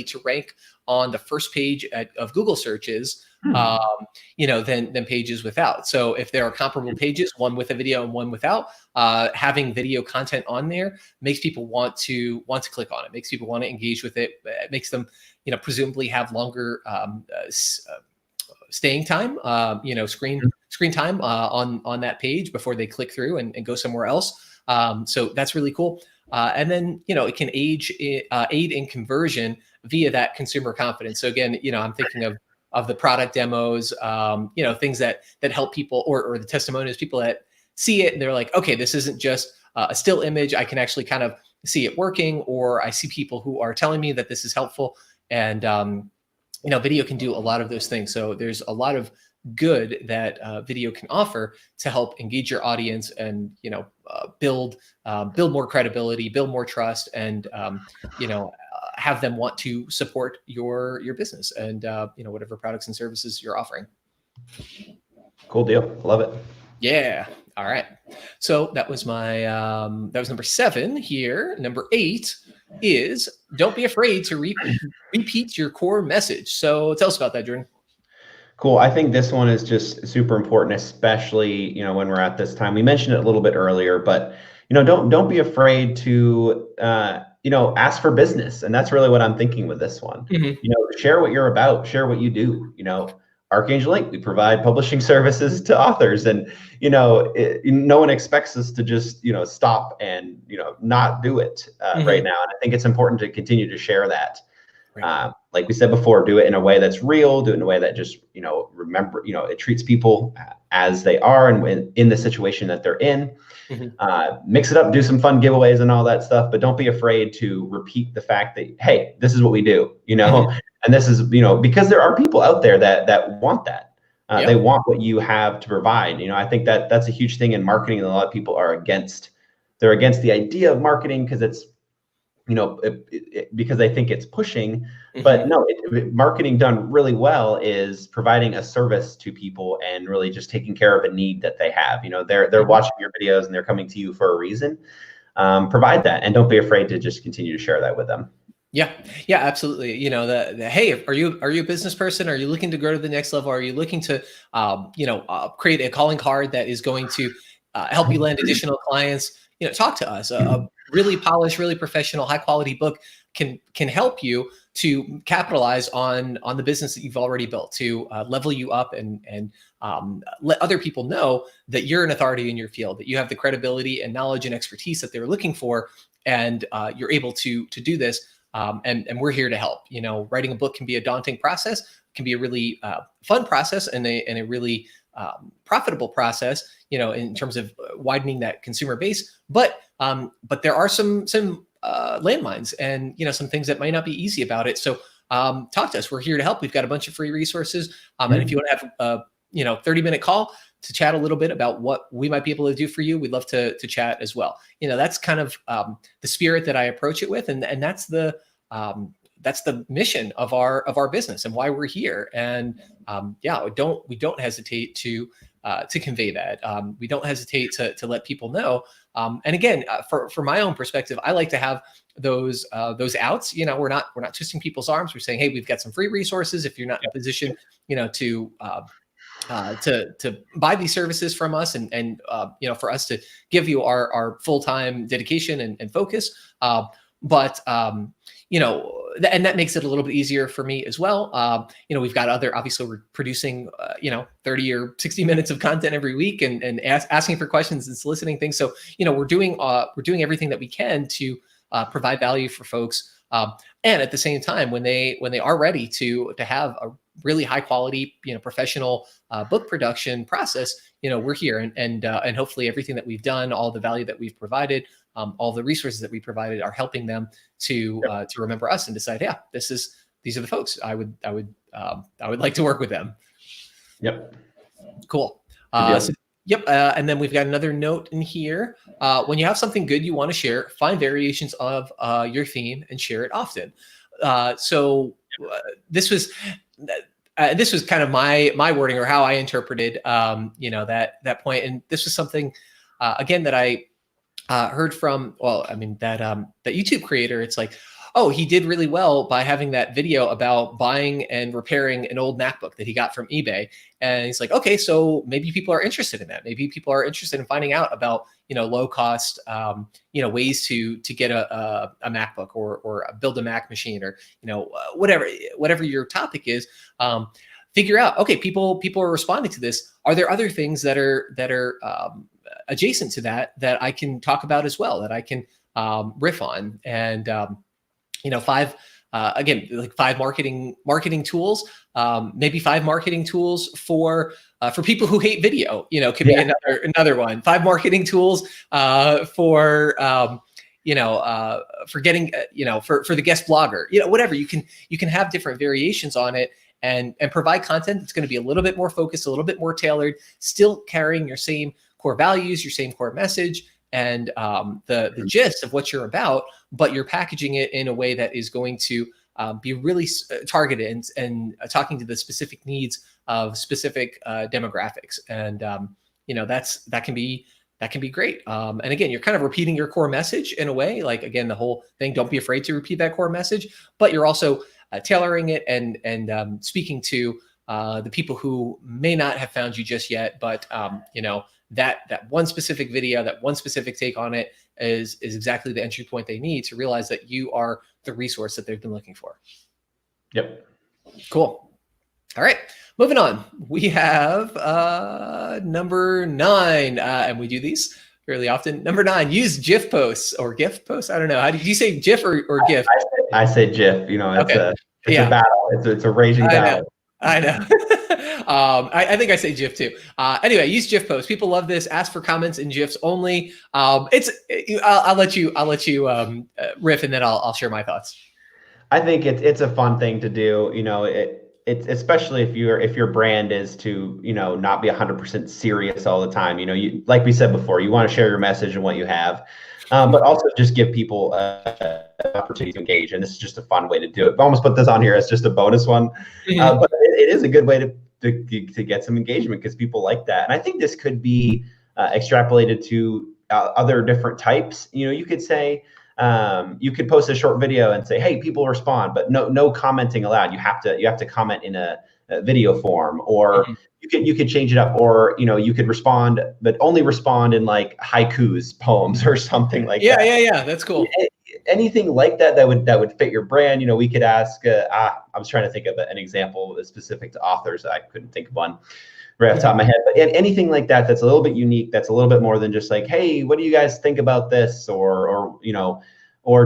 to rank on the first page of Google searches, than pages without. So if there are comparable pages, one with a video and one without, having video content on there makes people want to click on it, makes people want to engage with it. It makes them, presumably have longer staying time, screen time on that page before they click through and go somewhere else. So that's really cool. And then, it can aid in conversion via that consumer confidence. So again, I'm thinking of the product demos, things that help people, or the testimonials, people that see it and they're like, okay, this isn't just a still image, I can actually kind of see it working, or I see people who are telling me that this is helpful. And, video can do a lot of those things. So there's a lot of good that video can offer to help engage your audience and, build more credibility, build more trust, and, have them want to support your business and, whatever products and services you're offering. Cool deal. Love it. Yeah. All right. So that was that was number 7 here. Number 8 is don't be afraid to repeat your core message. So tell us about that, Jordan. Cool. I think this one is just super important, especially, when we're at this time. We mentioned it a little bit earlier, but, don't be afraid to, ask for business. And that's really what I'm thinking with this one. Share what you're about, share what you do. Archangel Inc., we provide publishing services to authors, and no one expects us to just stop and not do it right now. And I think it's important to continue to share that. Right. Like we said before, do it in a way that's real, do it in a way that just remember it treats people as they are and in the situation that they're in. Mix it up, do some fun giveaways and all that stuff, but don't be afraid to repeat the fact that, hey, this is what we do, and this is, because there are people out there that want that. They want what you have to provide. I think that's a huge thing in marketing, and a lot of people are against the idea of marketing because it's, because they think it's pushing. But no, marketing done really well is providing a service to people and really just taking care of a need that they have. They're watching your videos and they're coming to you for a reason. Provide that, and don't be afraid to just continue to share that with them. Yeah, absolutely. Hey, are you a business person? Are you looking to grow to the next level? Are you looking to, create a calling card that is going to help you land additional clients? Talk to us. A really polished, really professional, high quality book can help you to capitalize on the business that you've already built, to level you up and let other people know that you're an authority in your field, that you have the credibility and knowledge and expertise that they're looking for, and you're able to do this. And we're here to help. Writing a book can be a daunting process, can be a really fun process, and a really profitable process, in terms of widening that consumer base. But there are some landmines and, some things that might not be easy about it. So talk to us. We're here to help. We've got a bunch of free resources. And if you want to have a 30-minute call to chat a little bit about what we might be able to do for you, we'd love to chat as well. That's kind of the spirit that I approach it with, and that's the mission of our business and why we're here. And we don't hesitate to convey that. We don't hesitate to let people know. And again, for my own perspective, I like to have those outs. We're not twisting people's arms. We're saying, hey, we've got some free resources. If you're not in a position, to buy these services from us and for us to give you our full-time dedication and focus. And that makes it a little bit easier for me as well. We've got obviously we're producing, 30 or 60 minutes of content every week and asking for questions and soliciting things. So, we're doing everything that we can to provide value for folks. And at the same time, when they are ready to have a really high quality, professional book production process, we're here, and hopefully everything that we've done, all the value that we've provided, all the resources that we provided are helping them to remember us and decide, yeah, these are the folks I would like to work with them. Yep. Cool. And then we've got another note in here. When you have something good you want to share, find variations of your theme and share it often. This was kind of my wording, or how I interpreted, that point. And this was something, again, that I heard from, that YouTube creator. It's like, oh, he did really well by having that video about buying and repairing an old MacBook that he got from eBay. And he's like, okay, so maybe people are interested in that. Maybe people are interested in finding out about, low cost, ways to get a MacBook or build a Mac machine, or, whatever your topic is. Figure out, okay, people are responding to this. Are there other things that are adjacent to that I can talk about as well, that I can riff on? And 5 again, like 5 marketing tools, maybe 5 marketing tools for people who hate video, could be another one. 5 marketing tools for getting, for the guest blogger, whatever. You can have different variations on it and provide content that's going to be a little bit more focused, a little bit more tailored, still carrying your same core values, your same core message, and the gist of what you're about, but you're packaging it in a way that is going to be really targeted and talking to the specific needs of specific demographics. And that can be great. And again, you're kind of repeating your core message in a way. Like, again, the whole thing, don't be afraid to repeat that core message, but you're also tailoring it and speaking to the people who may not have found you just yet, but that one specific video, that one specific take on it is exactly the entry point they need to realize that you are the resource that they've been looking for. Yep. Cool. All right, moving on. We have number 9, and we do these fairly often. Number 9, use GIF posts or GIF posts. I don't know. How do you say GIF or GIF? I say GIF. It's okay. It's a battle. It's a raging battle. I know. I think I say GIF too. Anyway, use GIF posts. People love this. Ask for comments in GIFs only. I'll let you riff, and then I'll share my thoughts. I think it's a fun thing to do. It's especially if your brand is to not be 100% serious all the time. You, like we said before, you want to share your message and what you have. But also just give people an opportunity to engage. And this is just a fun way to do it. I almost put this on here as just a bonus one. Mm-hmm. But it is a good way to get some engagement because people like that. And I think this could be extrapolated to other different types. You could say, you could post a short video and say, hey, people respond, but no commenting allowed. You have to comment in a video form, or mm-hmm. you could change it up, or you could respond, but only respond in like haikus, poems, or something like that. Yeah, that's cool. Anything like that would fit your brand. We could ask. I was trying to think of an example that's specific to authors. I couldn't think of one right off the top of my head. But anything like that that's a little bit unique, that's a little bit more than just like, hey, what do you guys think about this, or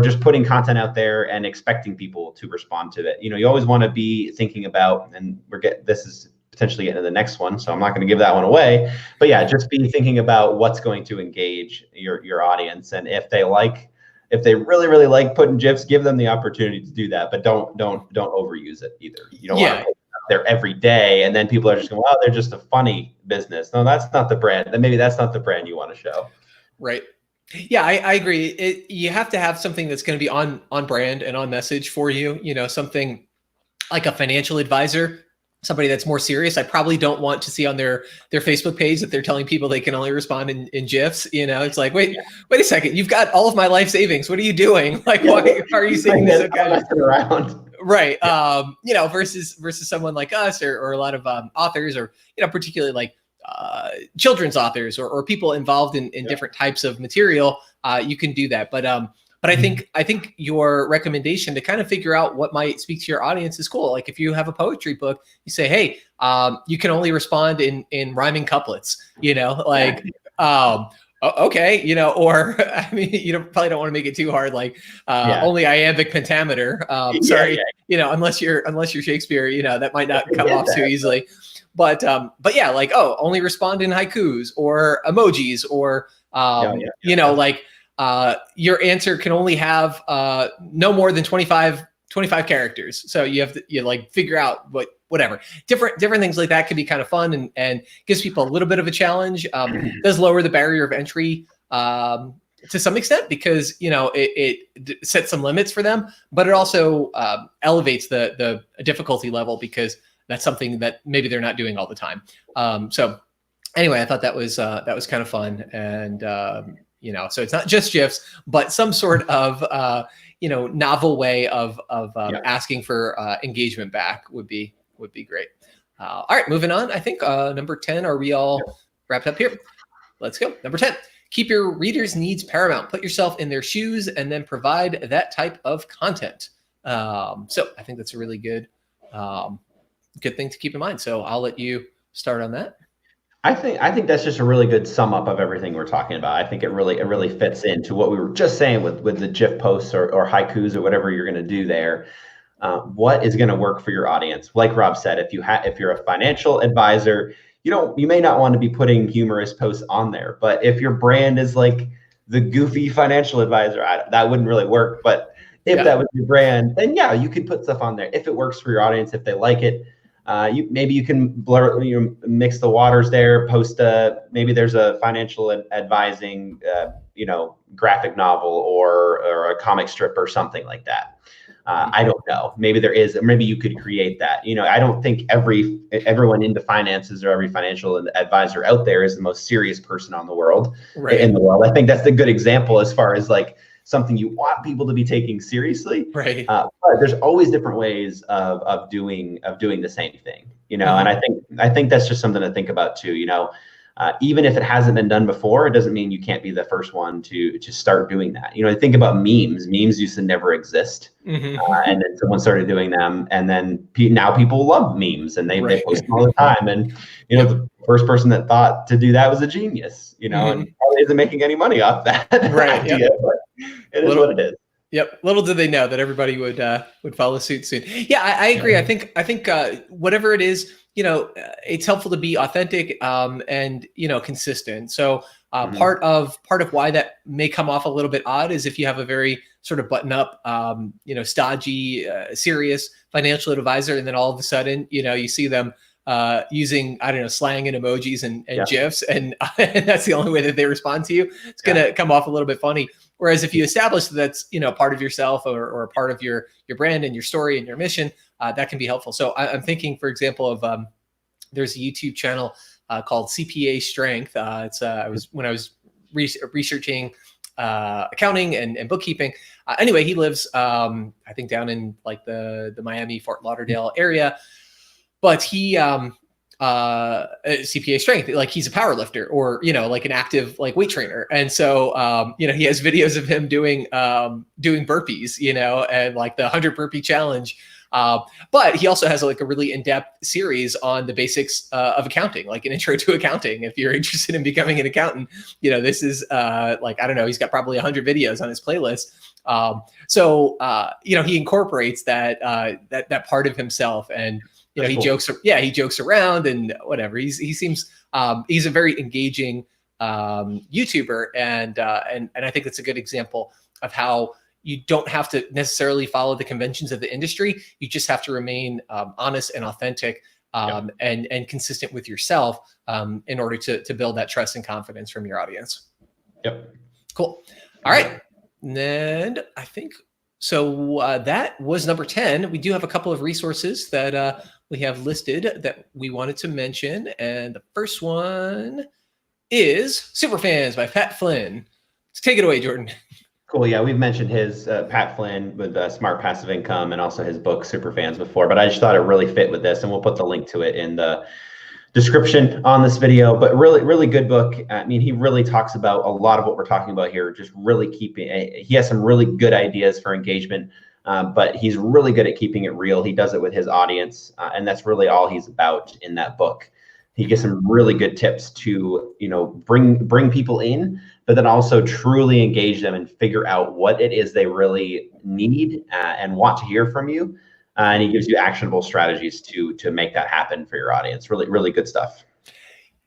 just putting content out there and expecting people to respond to it. You always want to be thinking about, and this is potentially getting to the next one, so I'm not going to give that one away. But yeah, just be thinking about what's going to engage your audience, and if they really, really like putting GIFs, give them the opportunity to do that, but don't overuse it either. You don't want to put it out there every day, and then people are just going, well, they're just a funny business. No, that's not the brand. Then maybe that's not the brand you want to show. Right. Yeah, I agree. You have to have something that's going to be on brand and on message for you. Something like a financial advisor, somebody that's more serious. I probably don't want to see on their Facebook page that they're telling people they can only respond in GIFs. It's like, wait a second, you've got all of my life savings. What are you doing? Like, why are you saying this? Okay. Around. Right. Versus someone like us or a lot of authors, or particularly like children's authors or people involved in different types of material, you can do that. But I think your recommendation to kind of figure out what might speak to your audience is cool. Like if you have a poetry book, you say, hey, you can only respond in rhyming couplets, okay, or I mean, you probably don't want to make it too hard, like only iambic pentameter. Sorry, unless you're Shakespeare, that might not come off too easily. But yeah, like, only respond in haikus or emojis, or like your answer can only have no more than 25 characters. So you have to figure out whatever different things like that can be kind of fun and gives people a little bit of a challenge. Does lower the barrier of entry to some extent because it sets some limits for them, but it also elevates the difficulty level because that's something that maybe they're not doing all the time. So anyway, I thought that was kind of fun. And, so it's not just GIFs, but some sort of, novel way of asking for engagement back would be great. All right, moving on. I think number 10, are we all wrapped up here? Let's go. Number 10, keep your readers' needs paramount. Put yourself in their shoes and then provide that type of content. So I think that's a really good thing to keep in mind. So I'll let you start on that. I think that's just a really good sum up of everything we're talking about. I think it really fits into what we were just saying with the GIF posts or haikus or whatever you're going to do there. What is going to work for your audience? Like Rob said, if you're a financial advisor, you may not want to be putting humorous posts on there. But if your brand is like the goofy financial advisor, that wouldn't really work. But if that was your brand, then yeah, you could put stuff on there if it works for your audience, if they like it. Maybe you can mix the waters there. Post maybe there's a financial advising graphic novel or a comic strip or something like that. I don't know. Maybe there is, or maybe you could create that. I don't think everyone into finances or every financial advisor out there is the most serious person in the world. I think that's the good example as far as like something you want people to be taking seriously. Right. But there's always different ways of doing the same thing. And I think that's just something to think about too. Even if it hasn't been done before, it doesn't mean you can't be the first one to start doing that. Think about memes. Memes used to never exist, and then someone started doing them, and then now people love memes, and they post them all the time. And the first person that thought to do that was a genius. And probably isn't making any money off that idea, but it is what it is. Yep. Little did they know that everybody would follow suit soon. Yeah, I agree. I think whatever it is, it's helpful to be authentic and consistent. So part of why that may come off a little bit odd is if you have a very sort of button up, stodgy, serious financial advisor, and then all of a sudden, you see them using, I don't know, slang and emojis and GIFs, and that's the only way that they respond to you. It's going to come off a little bit funny. Whereas if you establish that that's, part of yourself or a part of your brand and your story and your mission, that can be helpful. So I'm thinking, for example, of there's a YouTube channel called CPA Strength. When I was researching accounting and bookkeeping. Anyway, he lives, I think, down in like the Miami, Fort Lauderdale area. But he CPA Strength, like he's a power lifter or like an active like weight trainer, and so he has videos of him doing burpees, and like the 100 burpee challenge. But he also has like a really in-depth series on the basics of accounting, like an intro to accounting. If you're interested in becoming an accountant, this is like, I don't know, he's got probably 100 videos on his playlist. So he incorporates that part of himself, and he jokes around and whatever. He seems he's a very engaging YouTuber, and I think that's a good example of how you don't have to necessarily follow the conventions of the industry. You just have to remain honest and authentic and consistent with yourself in order to build that trust and confidence from your audience. Yep. Cool. All right. And I think so. That was number 10. We do have a couple of resources that we have listed that we wanted to mention. And the first one is Superfans by Pat Flynn. Let's take it away, Jordan. Cool. Yeah, we've mentioned his Pat Flynn with Smart Passive Income and also his book Superfans before, but I just thought it really fit with this, and we'll put the link to it in the description on this video. But really, really good book. I mean, he really talks about a lot of what we're talking about here. Just really he has some really good ideas for engagement, but he's really good at keeping it real. He does it with his audience, and that's really all he's about in that book. He gives some really good tips to, bring people in, but then also truly engage them and figure out what it is they really need and want to hear from you. And he gives you actionable strategies to make that happen for your audience. Really, really good stuff.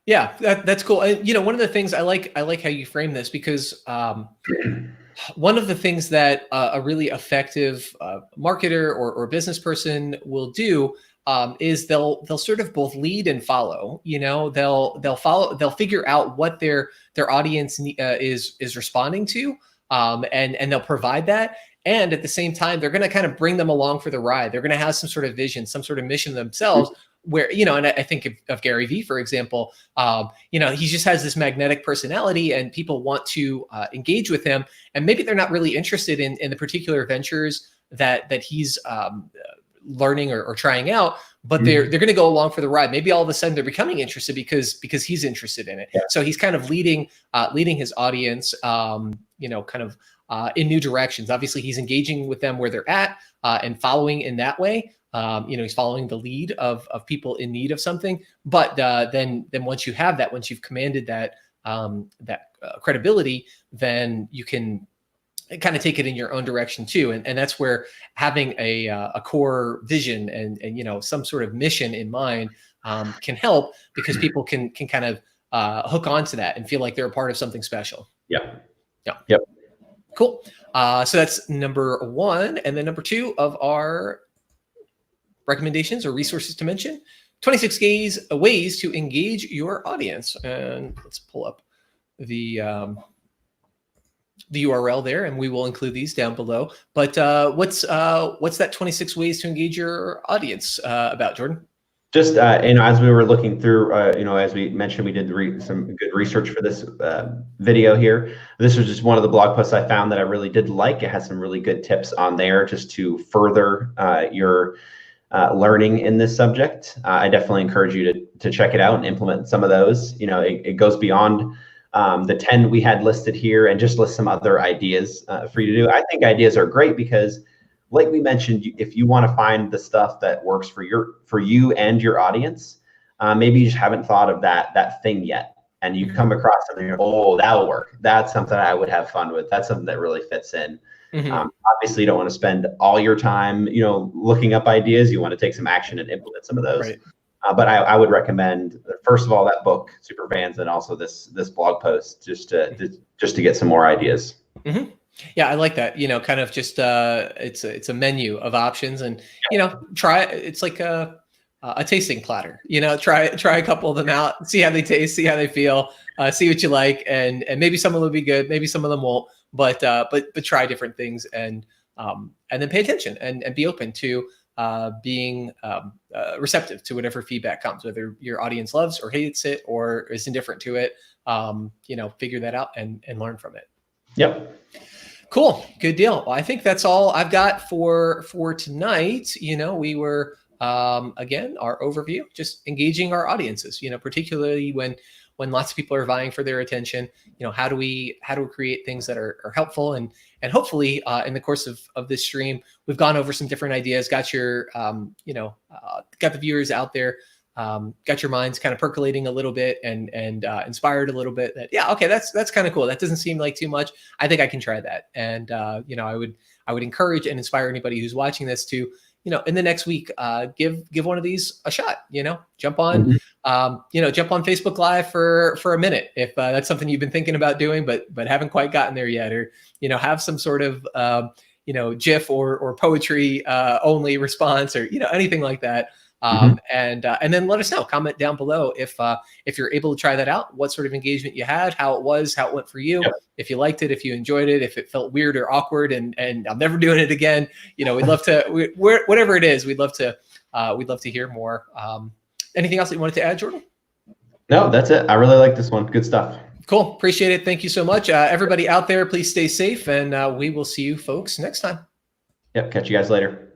Yeah, that's cool. And, one of the things I like how you frame this, because one of the things that a really effective marketer or business person will do is they'll sort of both lead and follow. They'll figure out what their audience is responding to, and they'll provide that. And at the same time, they're going to kind of bring them along for the ride. They're going to have some sort of vision, some sort of mission themselves. Where and I think of Gary Vee, for example. He just has this magnetic personality, and people want to engage with him. And maybe they're not really interested in the particular ventures that he's learning or trying out, but they're going to go along for the ride. Maybe all of a sudden they're becoming interested because he's interested in it. Yeah. So he's kind of leading his audience, in new directions. Obviously, he's engaging with them where they're at and following in that way. He's following the lead of people in need of something. But then once you have that, once you've commanded that credibility, then you can kind of take it in your own direction too. And that's where having a core vision and you know, some sort of mission in mind can help, because people can kind of hook onto that and feel like they're a part of something special. Yeah. Yeah. Yep. Cool. So that's number 1. And then number 2 of our recommendations or resources to mention, 26 ways to engage your audience. And let's pull up the URL there, and we will include these down below. But what's that 26 ways to engage your audience about, Jordan? Just, you know, as we were looking through, you know, as we mentioned, we did some good research for this video here. This was just one of the blog posts I found that I really did like. It has some really good tips on there just to further your learning in this subject. I definitely encourage you to check it out and implement some of those. You know, it goes beyond the 10 we had listed here, and just list some other ideas for you to do. I think ideas are great because, like we mentioned, if you want to find the stuff that works for you and your audience, maybe you just haven't thought of that thing yet, and you come across something, you're, oh, that'll work. That's something I would have fun with. That's something that really fits in. Obviously, you don't want to spend all your time, you know, looking up ideas. You want to take some action and implement some of those. Right. But I would recommend, first of all, that book, Superfans, and also this blog post, just to get some more ideas. Yeah, I like that. You know, kind of just it's a menu of options, and you know, try. It's like a tasting platter. You know, try a couple of them out, see how they taste, see how they feel, see what you like, and maybe some of them will be good, maybe some of them won't. But try different things, and then pay attention and be open to being receptive to whatever feedback comes, whether your audience loves or hates it or is indifferent to it. You know, figure that out and learn from it. Yep. Cool. Good deal. Well, I think that's all I've got for tonight. You know, we were, again, our overview, just engaging our audiences, you know, particularly when lots of people are vying for their attention. You know, how do we create things that are helpful, and hopefully in the course of this stream, we've gone over some different ideas, got your, you know, got the viewers out there, got your minds kind of percolating a little bit and inspired a little bit that, yeah, okay, that's kind of cool. That doesn't seem like too much. I think I can try that. And, you know, I would encourage and inspire anybody who's watching this to, you know, in the next week, give one of these a shot, you know, jump on, you know, jump on Facebook Live for a minute. If that's something you've been thinking about doing, but haven't quite gotten there yet, or, you know, have some sort of, you know, GIF or poetry only response, or, you know, anything like that. And then let us know, comment down below if you're able to try that out, what sort of engagement you had, how it went for you, if you liked it, if you enjoyed it, if it felt weird or awkward and I'm never doing it again. You know, we'd love to, whatever it is, we'd love to hear more. Anything else that you wanted to add, Jordan? No, that's it. I really like this one. Good stuff. Cool. Appreciate it. Thank you so much. Everybody out there, please stay safe, and we will see you folks next time. Yep. Catch you guys later.